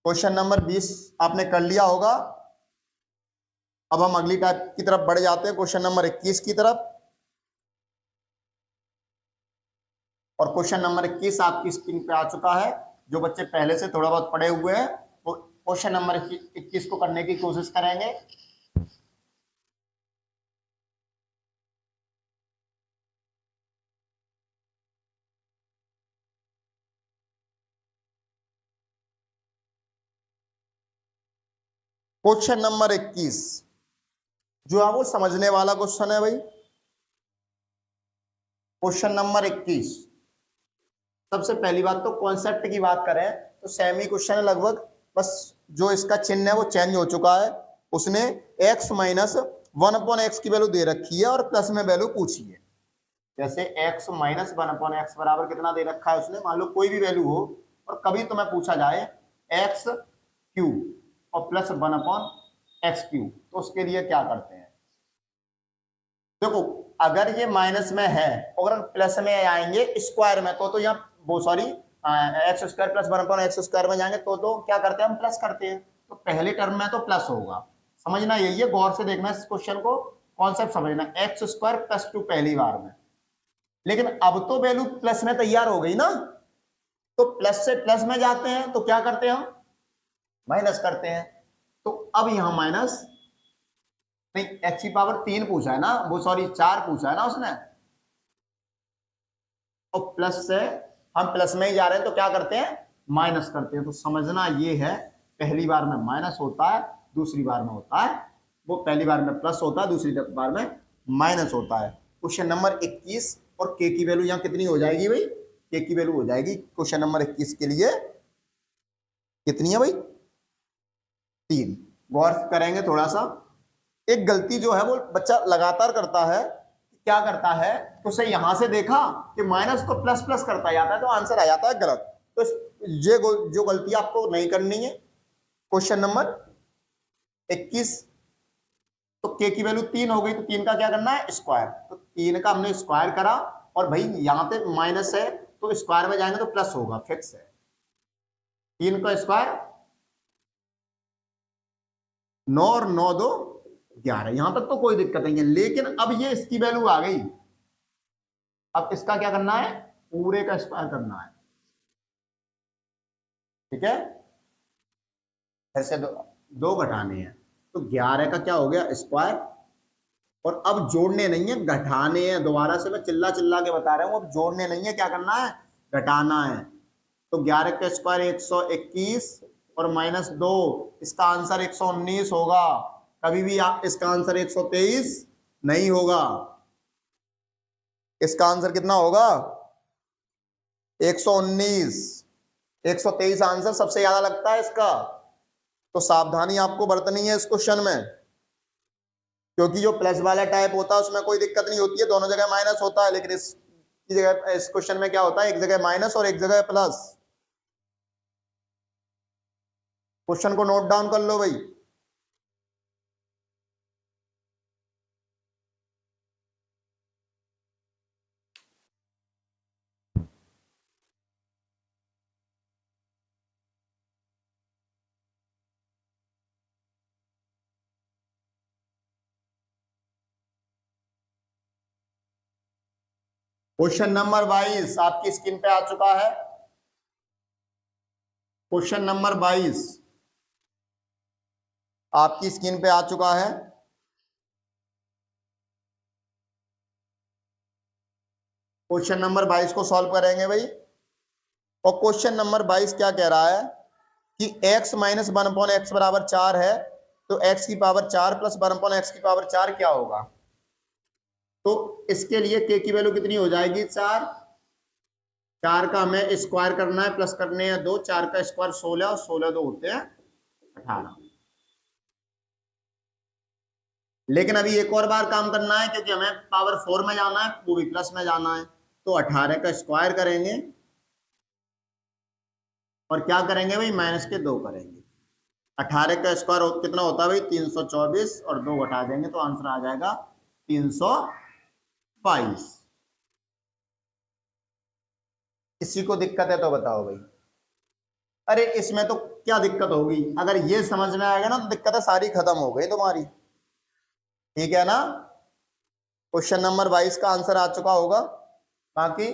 क्वेश्चन नंबर 20 आपने कर लिया होगा। अब हम अगली टाइप की तरफ बढ़ जाते हैं, क्वेश्चन नंबर 21 की तरफ। और क्वेश्चन नंबर 21 आपकी स्क्रीन पे आ चुका है। जो बच्चे पहले से थोड़ा बहुत पढ़े हुए हैं वो क्वेश्चन नंबर 21 को करने की कोशिश करेंगे। क्वेश्चन नंबर 21 जो है वो समझने वाला क्वेश्चन है भाई। क्वेश्चन नंबर 21, सबसे पहली बात तो कॉन्सेप्ट की बात करें तो सेमी क्वेश्चन है लगभग। बस जो इसका चिन्ह है वो चेंज हो चुका है। उसने x माइनस 1/x की वैल्यू दे रखी है और प्लस में वैल्यू पूछी है। जैसे x माइनस 1/x बराबर कितना दे रखा है उसने, मान लो कोई भी वैल्यू हो, और कभी तुम्हें पूछा जाए x क्यू और प्लस 1/x3। तो उसके लिए क्या करते हैं, देखो अगर ये माइनस में है और अगर प्लस में आएंगे स्क्वायर में तो यहाँ वो sorry x square plus 1/x² में जाएंगे तो क्या करते हैं हम, प्लस करते हैं। तो पहले टर्म में तो प्लस होगा, समझना यही है, गौर से देखना इस क्वेश्चन को, कॉन्सेप्ट समझना। x² + 2 पहली बार में, लेकिन अब तो वैल्यू प्लस में तैयार हो गई ना, तो प्लस से प्लस में जाते हैं तो क्या करते हैं हम, माइनस करते हैं। तो अब यहां माइनस नहीं, x³ पूछा है ना, वो सॉरी 4 पूछा है ना उसने, और प्लस से हम प्लस में ही जा रहे हैं तो क्या करते हैं, माइनस करते हैं। तो समझना ये है, पहली बार में माइनस होता है, दूसरी बार में होता है, वो पहली बार में प्लस होता है, दूसरी बार में माइनस होता है। क्वेश्चन नंबर 21, और के की वैल्यू यहाँ कितनी हो जाएगी भाई, के की वैल्यू हो जाएगी क्वेश्चन नंबर 21 के लिए कितनी है भाई, 3। गौर करेंगे थोड़ा सा, एक गलती जो है वो बच्चा लगातार करता है, क्या करता है, तो उसे यहां से देखा कि माइनस तो प्लस प्लस करता जाता है तो आंसर आ जाता है गलत। तो ये जो गलती आपको नहीं करनी है। क्वेश्चन नंबर 21, तो के की वैल्यू 3 हो गई, तो 3 का क्या करना है, स्क्वायर। तो 3 का हमने स्क्वायर करा, और भाई यहां पे माइनस है तो स्क्वायर में जाएंगे तो प्लस होगा, फिक्स है। 3 का स्क्वायर 9 और 9 2 11, यहां तक तो कोई दिक्कत नहीं है। लेकिन अब ये इसकी वैल्यू आ गई, अब इसका क्या करना है, पूरे का स्क्वायर करना है, ठीक है। ऐसे दो घटाने हैं, तो 11 का क्या हो गया, स्क्वायर। और अब जोड़ने नहीं है, घटाने हैं। दोबारा से मैं चिल्ला चिल्ला के बता रहा हूं, अब जोड़ने नहीं है, क्या करना है, घटाना है। तो 11 का स्क्वायर 121 और -2, इसका आंसर 119 होगा। कभी भी आप इसका आंसर 123 नहीं होगा, इसका आंसर कितना होगा, 119। 123 आंसर सबसे ज्यादा लगता है इसका। तो सावधानी आपको बरतनी है इस क्वेश्चन में, क्योंकि जो प्लस वाला टाइप होता है उसमें कोई दिक्कत नहीं होती है, दोनों जगह माइनस होता है। लेकिन इस जगह, इस क्वेश्चन में क्या होता है, एक जगह माइनस और एक जगह प्लस। क्वेश्चन को नोट डाउन कर लो भाई। क्वेश्चन नंबर 22 आपकी स्क्रीन पे आ चुका है। क्वेश्चन नंबर 22 आपकी स्क्रीन पे आ चुका है। क्वेश्चन नंबर 22 को सॉल्व करेंगे भाई। और क्वेश्चन नंबर 22 क्या कह रहा है कि x - 1/x बराबर 4 है, तो x की पावर 4 + 1/x की पावर 4 क्या होगा। तो इसके लिए k की वैल्यू कितनी हो जाएगी, 4। 4 का हमें स्क्वायर करना है, प्लस करने हैं 2, 4 का स्क्वायर 16 और 16 2 होते हैं 18। लेकिन अभी एक और बार काम करना है, क्योंकि हमें पावर 4 में जाना है, वो भी प्लस में जाना है। तो 18 का स्क्वायर करेंगे और क्या करेंगे भाई, -2 करेंगे। 18 का स्क्वायर कितना होता है भाई, 324, और 2 घटा देंगे तो आंसर आ जाएगा 322। किसी को दिक्कत है तो बताओ भाई। अरे इसमें तो क्या दिक्कत होगी, अगर ये समझ में आएगा ना तो दिक्कतें सारी खत्म हो गई तुम्हारी, ठीक है ना। क्वेश्चन नंबर 22 का आंसर आ चुका होगा। बाकी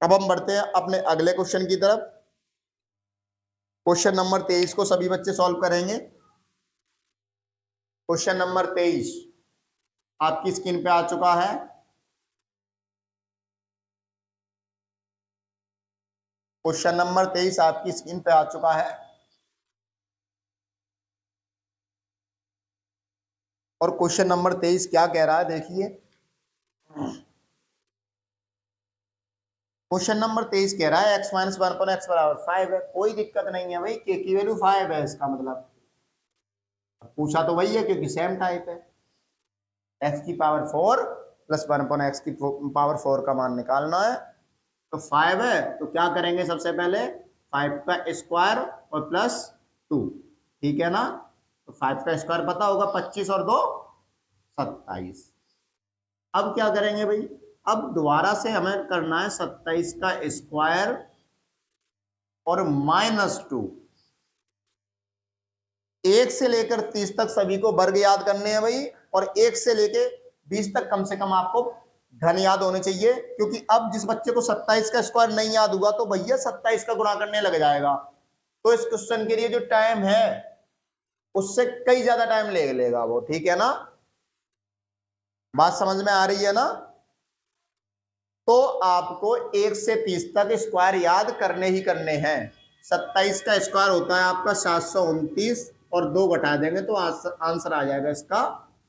अब हम बढ़ते हैं अपने अगले क्वेश्चन की तरफ। क्वेश्चन नंबर 23 को सभी बच्चे सॉल्व करेंगे। क्वेश्चन नंबर 23 आपकी स्क्रीन पे आ चुका है। क्वेश्चन नंबर 23 आपकी स्क्रीन पे आ चुका है। और क्वेश्चन नंबर 23 क्या कह रहा है, देखिए। क्वेश्चन नंबर 23 कह रहा है x - 1/x बराबर 5 है। कोई दिक्कत नहीं है भाई, k की वैल्यू 5 है, इसका मतलब पूछा तो वही है, क्योंकि सेम टाइप है। x की पावर 4 + 1/x की पावर 4 का मान निकालना है। तो 5 है, तो क्या करेंगे सबसे पहले, 5 का स्क्वायर और प्लस 2, ठीक है ना। तो 5 का स्क्वायर पता होगा, 25 और 2 27। अब क्या करेंगे भाई, अब दोबारा से हमें करना है 27 का स्क्वायर और -2। 1 से लेकर 30 तक सभी को वर्ग याद करने हैं भाई, और 1 से लेकर 20 तक कम से कम आपको घन याद होने चाहिए, क्योंकि अब जिस बच्चे को 27 का स्क्वायर नहीं याद हुआ तो भैया 27 का गुणा करने लग जाएगा, तो इस क्वेश्चन के लिए जो टाइम है उससे कई ज्यादा टाइम ले लेगा वो, ठीक है ना। बात समझ में आ रही है ना। तो आपको 1 से 30 तक स्क्वायर याद करने ही करने हैं। 27 का स्क्वायर होता है आपका 729, और 2 घटा देंगे तो आंसर आ जाएगा इसका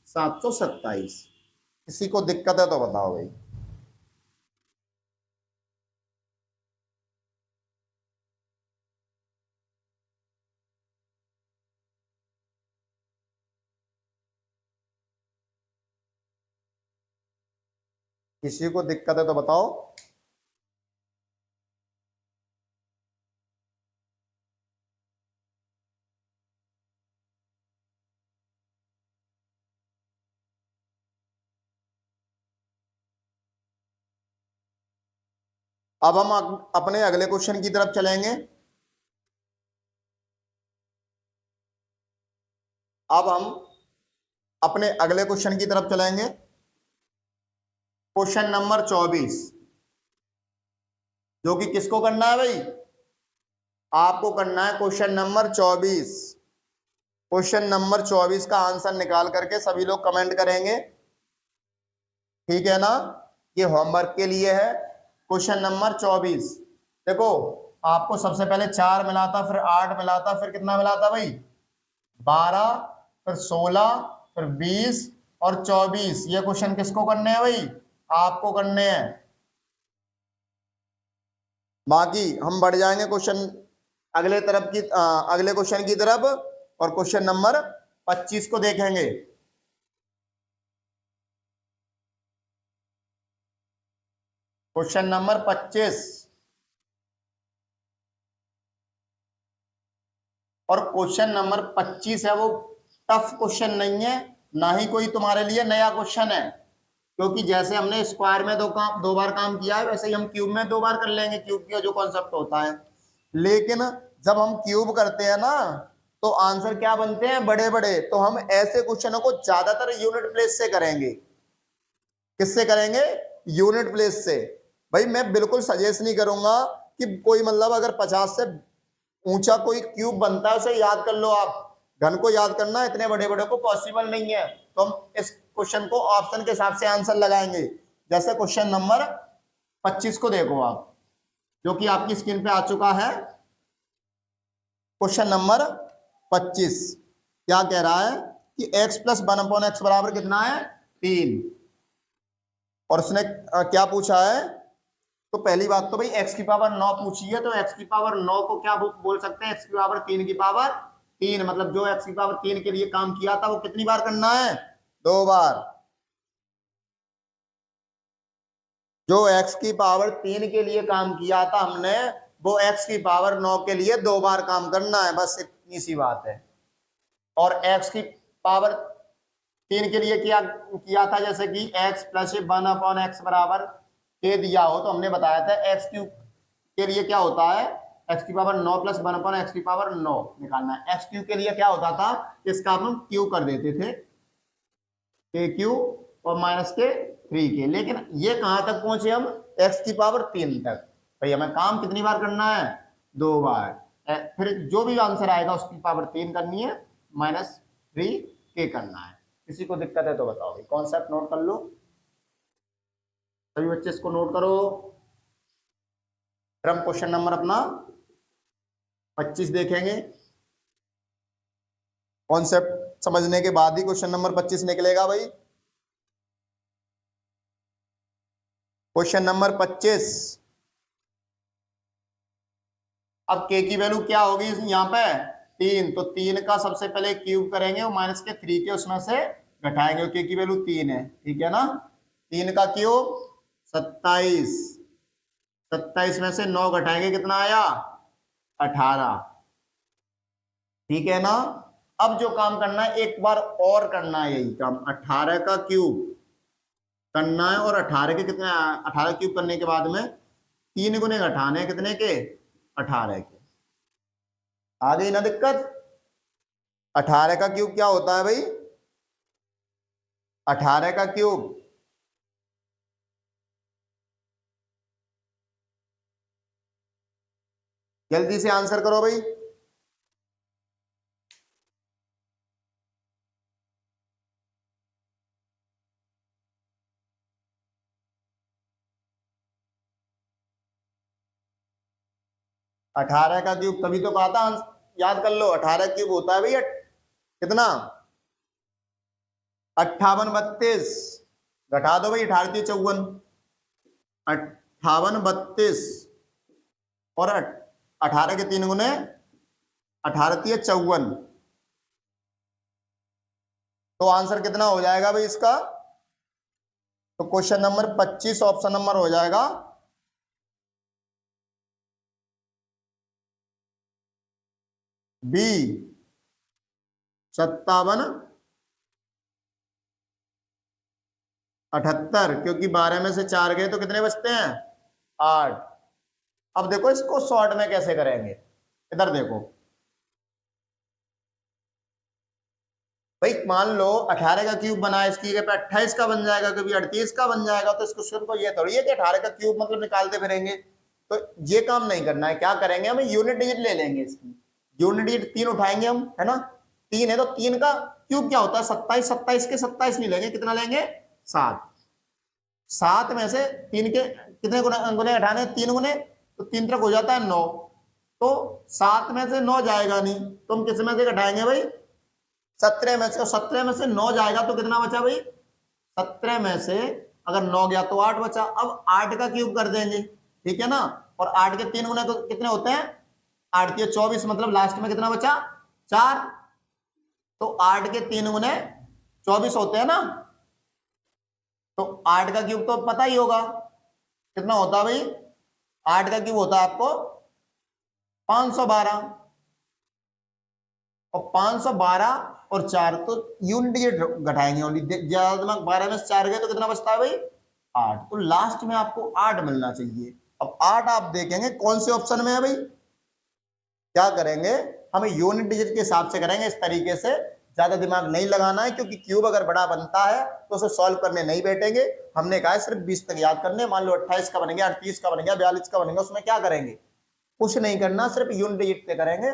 727। किसी को दिक्कत है तो बताओ भाई। किसी को दिक्कत है तो बताओ। अब हम अपने अगले क्वेश्चन की तरफ चलेंगे। अब हम अपने अगले क्वेश्चन की तरफ चलेंगे। क्वेश्चन नंबर 24, जो कि किसको करना है भाई, आपको करना है क्वेश्चन नंबर 24। क्वेश्चन नंबर 24 का आंसर निकाल करके सभी लोग कमेंट करेंगे, ठीक है ना। ये होमवर्क के लिए है। क्वेश्चन नंबर 24, देखो आपको सबसे पहले 4 मिला था, फिर 8 मिला था, फिर कितना मिला था भाई 12, फिर 16, फिर 20 और 24। ये क्वेश्चन किसको करने हैं भाई, आपको करने हैं। बाकी हम बढ़ जाएंगे क्वेश्चन अगले क्वेश्चन की तरफ, और क्वेश्चन नंबर 25 को देखेंगे। क्वेश्चन नंबर 25, और क्वेश्चन नंबर 25 है वो टफ क्वेश्चन नहीं है, ना ही कोई तुम्हारे लिए नया क्वेश्चन है, क्योंकि जैसे हमने स्क्वायर में 2 बार काम किया है, वैसे ही हम क्यूब में 2 बार कर लेंगे, क्यूब का जो कॉन्सेप्ट होता है। लेकिन जब हम क्यूब करते हैं ना, तो आंसर क्या बनते हैं, बड़े बड़े। तो हम ऐसे क्वेश्चनों को ज्यादातर यूनिट प्लेस से करेंगे। किससे करेंगे, यूनिट प्लेस से। भाई मैं बिल्कुल सजेस्ट नहीं करूंगा कि कोई मतलब अगर 50 से ऊंचा कोई क्यूब बनता है उसे याद कर लो आप। घन को याद करना इतने बड़े बड़े को पॉसिबल नहीं है, तो हम इस क्वेश्चन को ऑप्शन के हिसाब से आंसर लगाएंगे। जैसे क्वेश्चन नंबर 25 को देखो आप, जो कि आपकी स्क्रीन पे आ चुका है। क्वेश्चन नंबर 25 क्या कह रहा है कि x प्लस 1/x बराबर कितना है 3, और उसने क्या पूछा है। तो पहली बात तो भाई x की पावर 9 पूछी है, तो x की पावर 9 को क्या बोल सकते हैं, x की पावर 3 की पावर 3। मतलब जो x की पावर 3 के लिए काम किया था वो कितनी बार करना है, 2 बार। जो x की पावर 3 के लिए काम किया था हमने, वो x की पावर 9 के लिए 2 बार काम करना है, बस इतनी सी बात है। और x की पावर 3 के लिए क्या किया था, जैसे कि x प्लस 1/x बराबर के दिया हो, तो हमने बताया था एक्स क्यूब के लिए क्या होता है, एक्स की पावर 9 प्लस 1/x की पावर 9 निकालना है। एक्स क्यूब के लिए क्या होता था, इसका हम क्यू कर देते थे, के क्यू और माइनस के 3 के। लेकिन ये कहां तक पहुंचे हम, एक्स की पावर 3 तक। भाई हमें काम कितनी बार करना है, 2 बार। फिर जो भी आंसर आएगा उसकी पावर 3 करनी है, -3 के करना है। किसी को दिक्कत है तो बताओ भाई, कॉन्सेप्ट नोट कर लो, सभी बच्चे इसको नोट करो। फिर हम क्वेश्चन नंबर अपना 25 देखेंगे। कॉन्सेप्ट समझने के बाद ही क्वेश्चन नंबर 25 निकलेगा भाई। क्वेश्चन नंबर 25, अब के की वैल्यू क्या होगी यहाँ पे 3, तो 3 का सबसे पहले क्यूब करेंगे और माइनस के 3 के उसमें से घटाएंगे, के की वैल्यू 3 है, ठीक है ना। 3 का क्यूब 27, 27 में से 9 घटाएंगे कितना आया 18। ठीक है ना। अब जो काम करना है एक बार और करना है, यही काम 18 का क्यूब करना है। और 18 के कितने, 18 क्यूब करने के बाद में 3 गुने घटाने कितने के, 18 के। आ गई ना दिक्कत। 18 का क्यूब क्या होता है भाई, 18 का क्यूब जल्दी से आंसर करो भाई। अठारह का क्यूब तभी तो कहा था, याद कर लो 18 क्यूब होता है भैया कितना, 58 32। घटा दो भाई, 18 58 32 और 18 के 3 गुने 18 54। तो आंसर कितना हो जाएगा भाई इसका, तो क्वेश्चन नंबर 25 ऑप्शन नंबर हो जाएगा बी 57 78, क्योंकि 12 में से 4 गए तो कितने बचते हैं, 8। अब देखो इसको शॉर्ट में कैसे करेंगे, इधर देखो भाई, मान लो 18 का क्यूब बना है, इसकी जगह पे 28 का बन जाएगा, कभी 38 का बन जाएगा। तो इस क्वेश्चन को ये थोड़ी है कि 18 का क्यूब मतलब निकालते फिरेंगे, तो ये काम नहीं करना है। क्या करेंगे, हम यूनिट डिजिट ले लेंगे इसकी, यूनिट डिजिट 3 उठाएंगे हम, है ना। 3 है तो 3 का क्यूब क्या होता है 27, 27 के 27 नहीं लेंगे, कितना लेंगे 7। 7 में से 3 के कितने गुने गुने हटाने, 3 गुने, तो 3 तक हो जाता है 9। तो 7 में से 9 जाएगा नहीं, तो हम किस में से घटाएंगे भाई, 17 में से। 17 में से 9 जाएगा तो कितना बचा भाई, 17 में से अगर 9 गया तो 8 बचा। अब 8 का क्यूब कर देंगे, ठीक है ना। और 8 के 3 गुना तो कितने होते हैं, 8 के 24, मतलब लास्ट में कितना बचा 4। तो 8 के 3 गुने 24 होते हैं ना। तो 8 का क्यूब तो पता ही होगा कितना होता है भाई, 8 का क्यूब होता है आपको 512। और 512 और 4 तो यूनिट डिजिट घटाएंगे ओनली, ज्यादा दिमाग, 12 में से 4 गए तो कितना बचता है भाई 8। तो लास्ट में आपको 8 मिलना चाहिए। अब 8 आप देखेंगे कौन से ऑप्शन में है भाई, क्या करेंगे, हमें यूनिट डिजिट के हिसाब से करेंगे इस तरीके से। ज्यादा दिमाग नहीं लगाना है, क्योंकि क्यूब अगर बड़ा बनता है तो उसे सॉल्व करने नहीं बैठेंगे। हमने कहा है सिर्फ 20 तक याद करने। मान लो 28 का बन गया, 38 का बन गया, 42 का बन गया, उसमें क्या करेंगे, कुछ नहीं करना, सिर्फ यूनिट डिजिट पे करेंगे।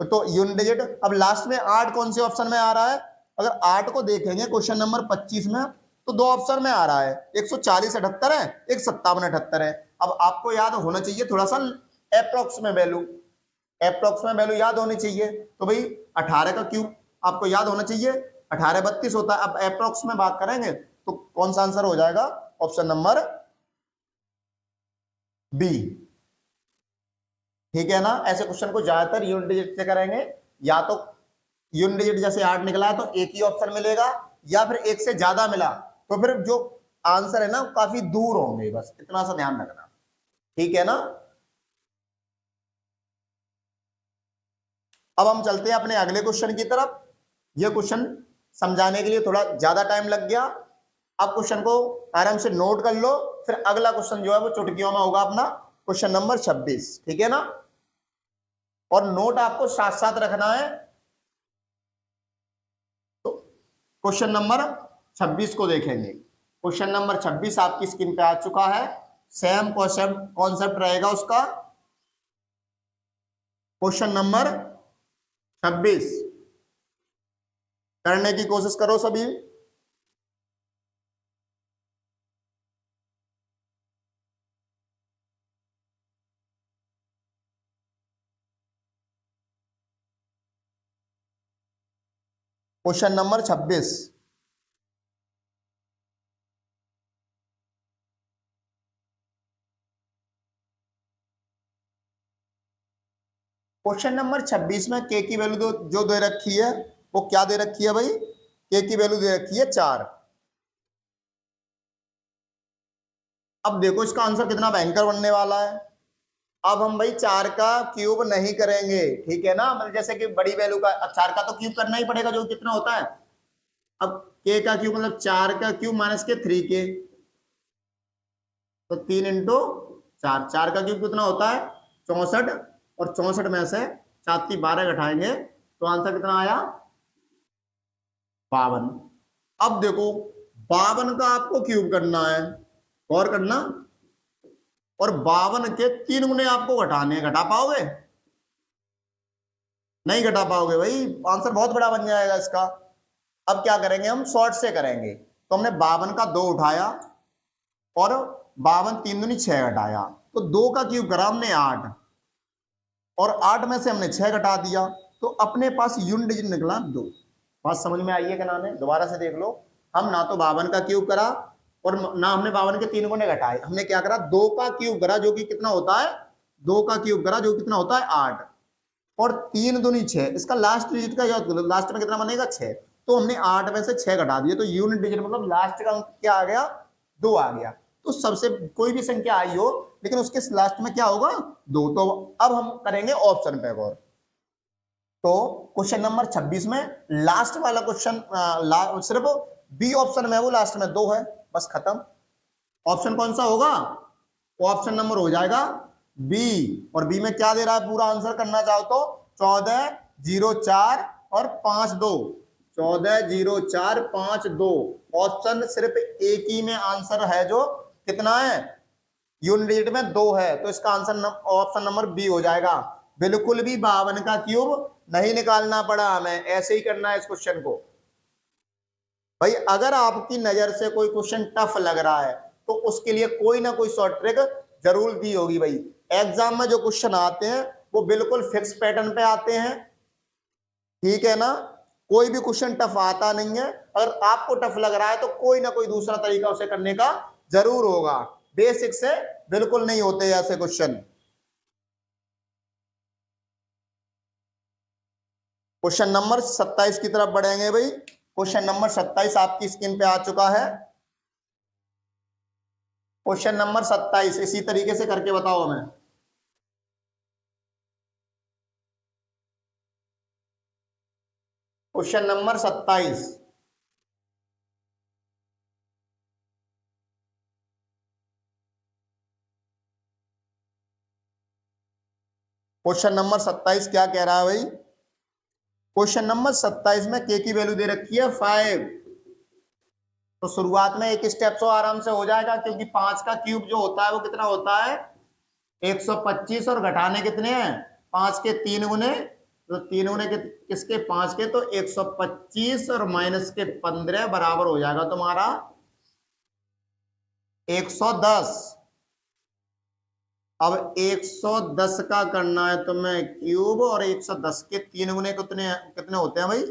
तो यूनिट डिजिट। अब लास्ट में 8 कौन से ऑप्शन में आ रहा है, अगर 8 को देखेंगे क्वेश्चन नंबर 25 में, तो 2 ऑप्शन में आ रहा है, 140 78 है, एक 57 78 है। अब आपको याद होना चाहिए थोड़ा सा एप्रोक्स में वैल्यू, एप्रोक्स में वैल्यू याद होनी चाहिए। तो भाई 18 का क्यूब आपको याद होना चाहिए, 18 32 होता है। अब एप्रोक्स में बात करेंगे तो कौन सा आंसर हो जाएगा, ऑप्शन नंबर बी। ठीक है ना। ऐसे क्वेश्चन को ज्यादातर यूनिट डिजिट से करेंगे, या तो यूनिट डिजिट जैसे 8 निकला है तो एक ही ऑप्शन मिलेगा, या फिर एक से ज्यादा मिला तो फिर जो आंसर है ना काफी दूर होंगे, बस इतना सा ध्यान रखना। ठीक है ना। अब हम चलते हैं अपने अगले क्वेश्चन की तरफ। यह क्वेश्चन समझाने के लिए थोड़ा ज्यादा टाइम लग गया। अब क्वेश्चन को आराम से नोट कर लो, फिर अगला क्वेश्चन जो है वो चुटकियों में होगा अपना, क्वेश्चन नंबर 26। ठीक है ना। और नोट आपको साथ साथ रखना है। तो क्वेश्चन नंबर 26 को देखेंगे। क्वेश्चन नंबर 26 आपकी स्क्रीन पे आ चुका है। सेम कॉन्सेप्ट कॉन्सेप्ट रहेगा उसका। क्वेश्चन नंबर 26 करने की कोशिश करो सभी। Question number 26। क्वेश्चन नंबर 26 में के की वैल्यू जो दे रखी है वो क्या दे रखी है भाई, के की वैल्यू दे रखी है 4। अब देखो इसका आंसर कितना भयंकर बनने वाला है। अब हम भाई 4 का क्यूब नहीं करेंगे, ठीक है ना, मतलब जैसे कि बड़ी वैल्यू का, अब 4 का तो क्यूब करना ही पड़ेगा, जो कितना होता है, अब के का क्यूब मतलब 4 का क्यूब माइनस के 3 के, तो 3 × 4, 4 का क्यूब कितना होता है 64, और 64 में से 7 की 12 घटाएंगे तो आंसर कितना आया 52। अब देखो 52 का आपको क्यूब करना है, और करना, और 52 के 3 गुने आपको घटाने हैं, घटा पाओगे, नहीं घटा पाओगे भाई, आंसर बहुत बड़ा बन जाएगा इसका। अब क्या करेंगे, हम शॉर्ट से करेंगे, तो हमने 52 का 2 उठाया, और 52 3 दूनी 6 घटाया, तो 2 का क्यूब करा हमने 8, और 8 में से हमने 6 घटा दिया, तो अपने पास यूनिट डिजिट निकला 2। बात समझ में आई है क्या नाम है, दोबारा से देख लो, हम ना तो 52 का क्यूब करा, और ना हमने 52 के 3 गुने घटाए, हमने क्या करा 2 का क्यूब करा, जो कि कितना होता है 2 का क्यूब करा, जो कितना होता है 8, और 3 दूनी 6, इसका लास्ट डिजिट का याद करो, लास्ट में कितना बनेगा 6, तो हमने 8 में से 6 घटा दिए, तो यूनिट डिजिट मतलब लास्ट का अंक क्या आ गया 2 आ गया। तो सबसे कोई भी संख्या आई हो, लेकिन उसके लास्ट में क्या होगा 2। तो अब हम करेंगे ऑप्शन पे गौर, तो क्वेश्चन नंबर 26 में लास्ट वाला क्वेश्चन, सिर्फ बी ऑप्शन में है, वो लास्ट में 2 है, बस खत्म। ऑप्शन कौन सा होगा, ऑप्शन नंबर हो जाएगा बी, और बी में क्या दे रहा है पूरा आंसर करना चाहो तो 1404 और 52, 140452, ऑप्शन सिर्फ एक ही में आंसर है, जो कितना है यूनिट डिजिट में 2 है, तो इसका आंसर ऑप्शन नंबर बी हो जाएगा। बिल्कुल भी 52 का क्यूब नहीं निकालना पड़ा हमें, ऐसे ही करना है इस क्वेश्चन को। भाई अगर आपकी नजर से कोई क्वेश्चन टफ लग रहा है, तो उसके लिए कोई ना कोई शॉर्ट ट्रिक जरूर दी होगी। भाई एग्जाम में जो क्वेश्चन आते हैं वो बिल्कुल फिक्स पैटर्न पे आते हैं, ठीक है ना, कोई भी क्वेश्चन टफ आता नहीं है। अगर आपको टफ लग रहा है तो कोई ना कोई दूसरा तरीका उसे करने का जरूर होगा, बेसिक से बिल्कुल नहीं होते ऐसे क्वेश्चन। क्वेश्चन नंबर 27 की तरफ बढ़ेंगे भाई। क्वेश्चन नंबर 27 आपकी स्क्रीन पे आ चुका है। क्वेश्चन नंबर 27 इसी तरीके से करके बताओ हमें। क्वेश्चन नंबर 27, क्वेश्चन नंबर 27 क्या कह रहा है भाई, क्वेश्चन नंबर 27 में के की वैल्यू दे रखी है 5, तो शुरुआत में एक स्टेप तो आराम से हो जाएगा, क्योंकि 5 का क्यूब जो होता है वो कितना होता है 125, और घटाने कितने हैं 5 के 3 गुने, तो 3 गुने के किसके 5 के, तो 125 और माइनस के 15 बराबर हो जाएगा तुम्हारा 110। अब 110 का करना है तुम्हें क्यूब, और 110 के 3 गुने कितने कितने होते हैं भाई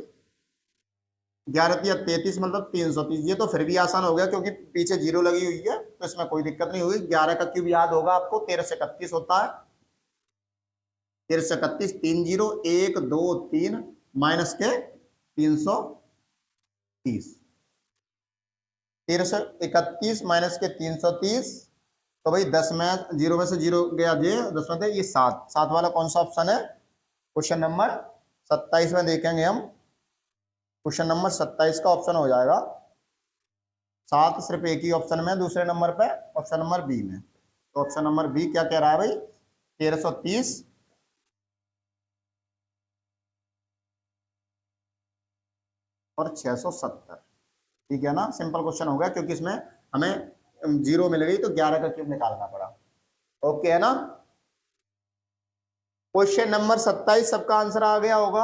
11 या 33, मतलब 330। ये तो फिर भी आसान हो गया, क्योंकि पीछे जीरो लगी हुई है, तो इसमें कोई दिक्कत नहीं हुई। 11 का क्यूब याद होगा आपको 13 से 31 होता है, 13 से 31, 3 जीरो 1 2 3 माइनस के 330, 13 से 31 माइनस के 330, तो भाई 10 में जीरो में से जीरो गया, जे 10 में थे ये 7, 7 वाला कौन सा ऑप्शन है, क्वेश्चन नंबर 27 में देखेंगे हम। क्वेश्चन नंबर 27 का ऑप्शन हो जाएगा 7, सिर्फ एक ही ऑप्शन में दूसरे नंबर पे, ऑप्शन नंबर बी में। तो ऑप्शन नंबर बी क्या कह रहा है भाई 1330 और 670, ठीक है ना, सिंपल क्वेश्चन हो गया, क्योंकि इसमें हमें जीरो मिल गई तो 11 का क्यूब निकालना पड़ा। ओके है ना, क्वेश्चन नंबर 27 सबका आंसर आ गया होगा,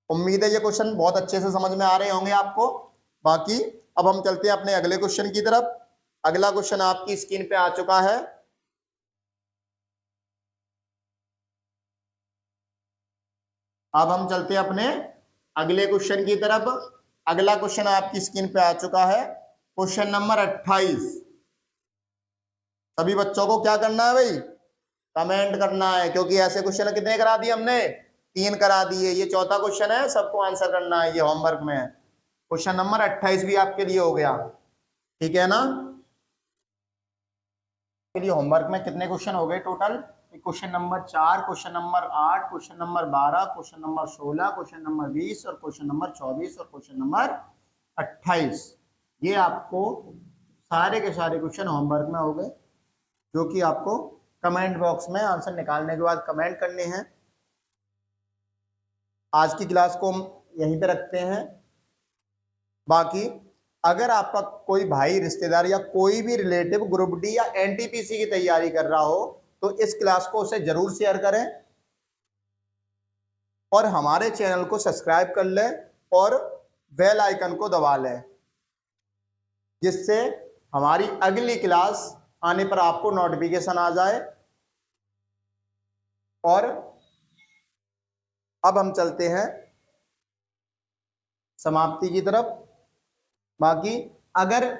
उम्मीद है ये क्वेश्चन बहुत अच्छे से समझ में आ रहे होंगे आपको। बाकी अब हम चलते हैं अपने अगले क्वेश्चन की तरफ। अगला क्वेश्चन आपकी स्क्रीन पे आ चुका है। अब हम चलते हैं अपने अगले क्वेश्चन की तरफ। अगला क्वेश्चन आपकी स्क्रीन पे आ चुका है, क्वेश्चन नंबर 28। सभी बच्चों को क्या करना है भाई, कमेंट करना है, क्योंकि ऐसे क्वेश्चन कितने करा दिए हमने 3 करा दिए, ये चौथा क्वेश्चन है, सबको आंसर करना है, ये होमवर्क में है। क्वेश्चन नंबर 28 भी आपके लिए हो गया, ठीक है ना। के लिए होमवर्क में कितने क्वेश्चन हो गए total? Question number 4, question number 8, question number 12, question number 16, question number 20 और क्वेश्चन नंबर 24 और क्वेश्चन नंबर 28। ये आपको सारे के सारे क्वेश्चन होमवर्क में हो गए, जो कि आपको कमेंट बॉक्स में आंसर निकालने के बाद कमेंट करने हैं। आज की क्लास को हम यहीं पे रखते हैं। बाकी अगर आपका कोई भाई, रिश्तेदार या कोई भी रिलेटिव ग्रुप डी या एनटीपीसी की तैयारी कर रहा हो तो इस क्लास को उसे जरूर शेयर करें और हमारे चैनल को सब्सक्राइब कर लें और बेल आइकन को दबा लें, जिससे हमारी अगली क्लास आने पर आपको नोटिफिकेशन आ जाए। और अब हम चलते हैं समाप्ति की तरफ। बाकी अगर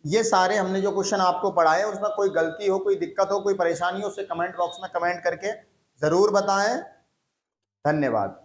ये सारे हमने जो क्वेश्चन आपको पढ़ाए उसमें कोई गलती हो, कोई दिक्कत हो, कोई परेशानी हो, उसे कमेंट बॉक्स में कमेंट करके जरूर बताएं। धन्यवाद।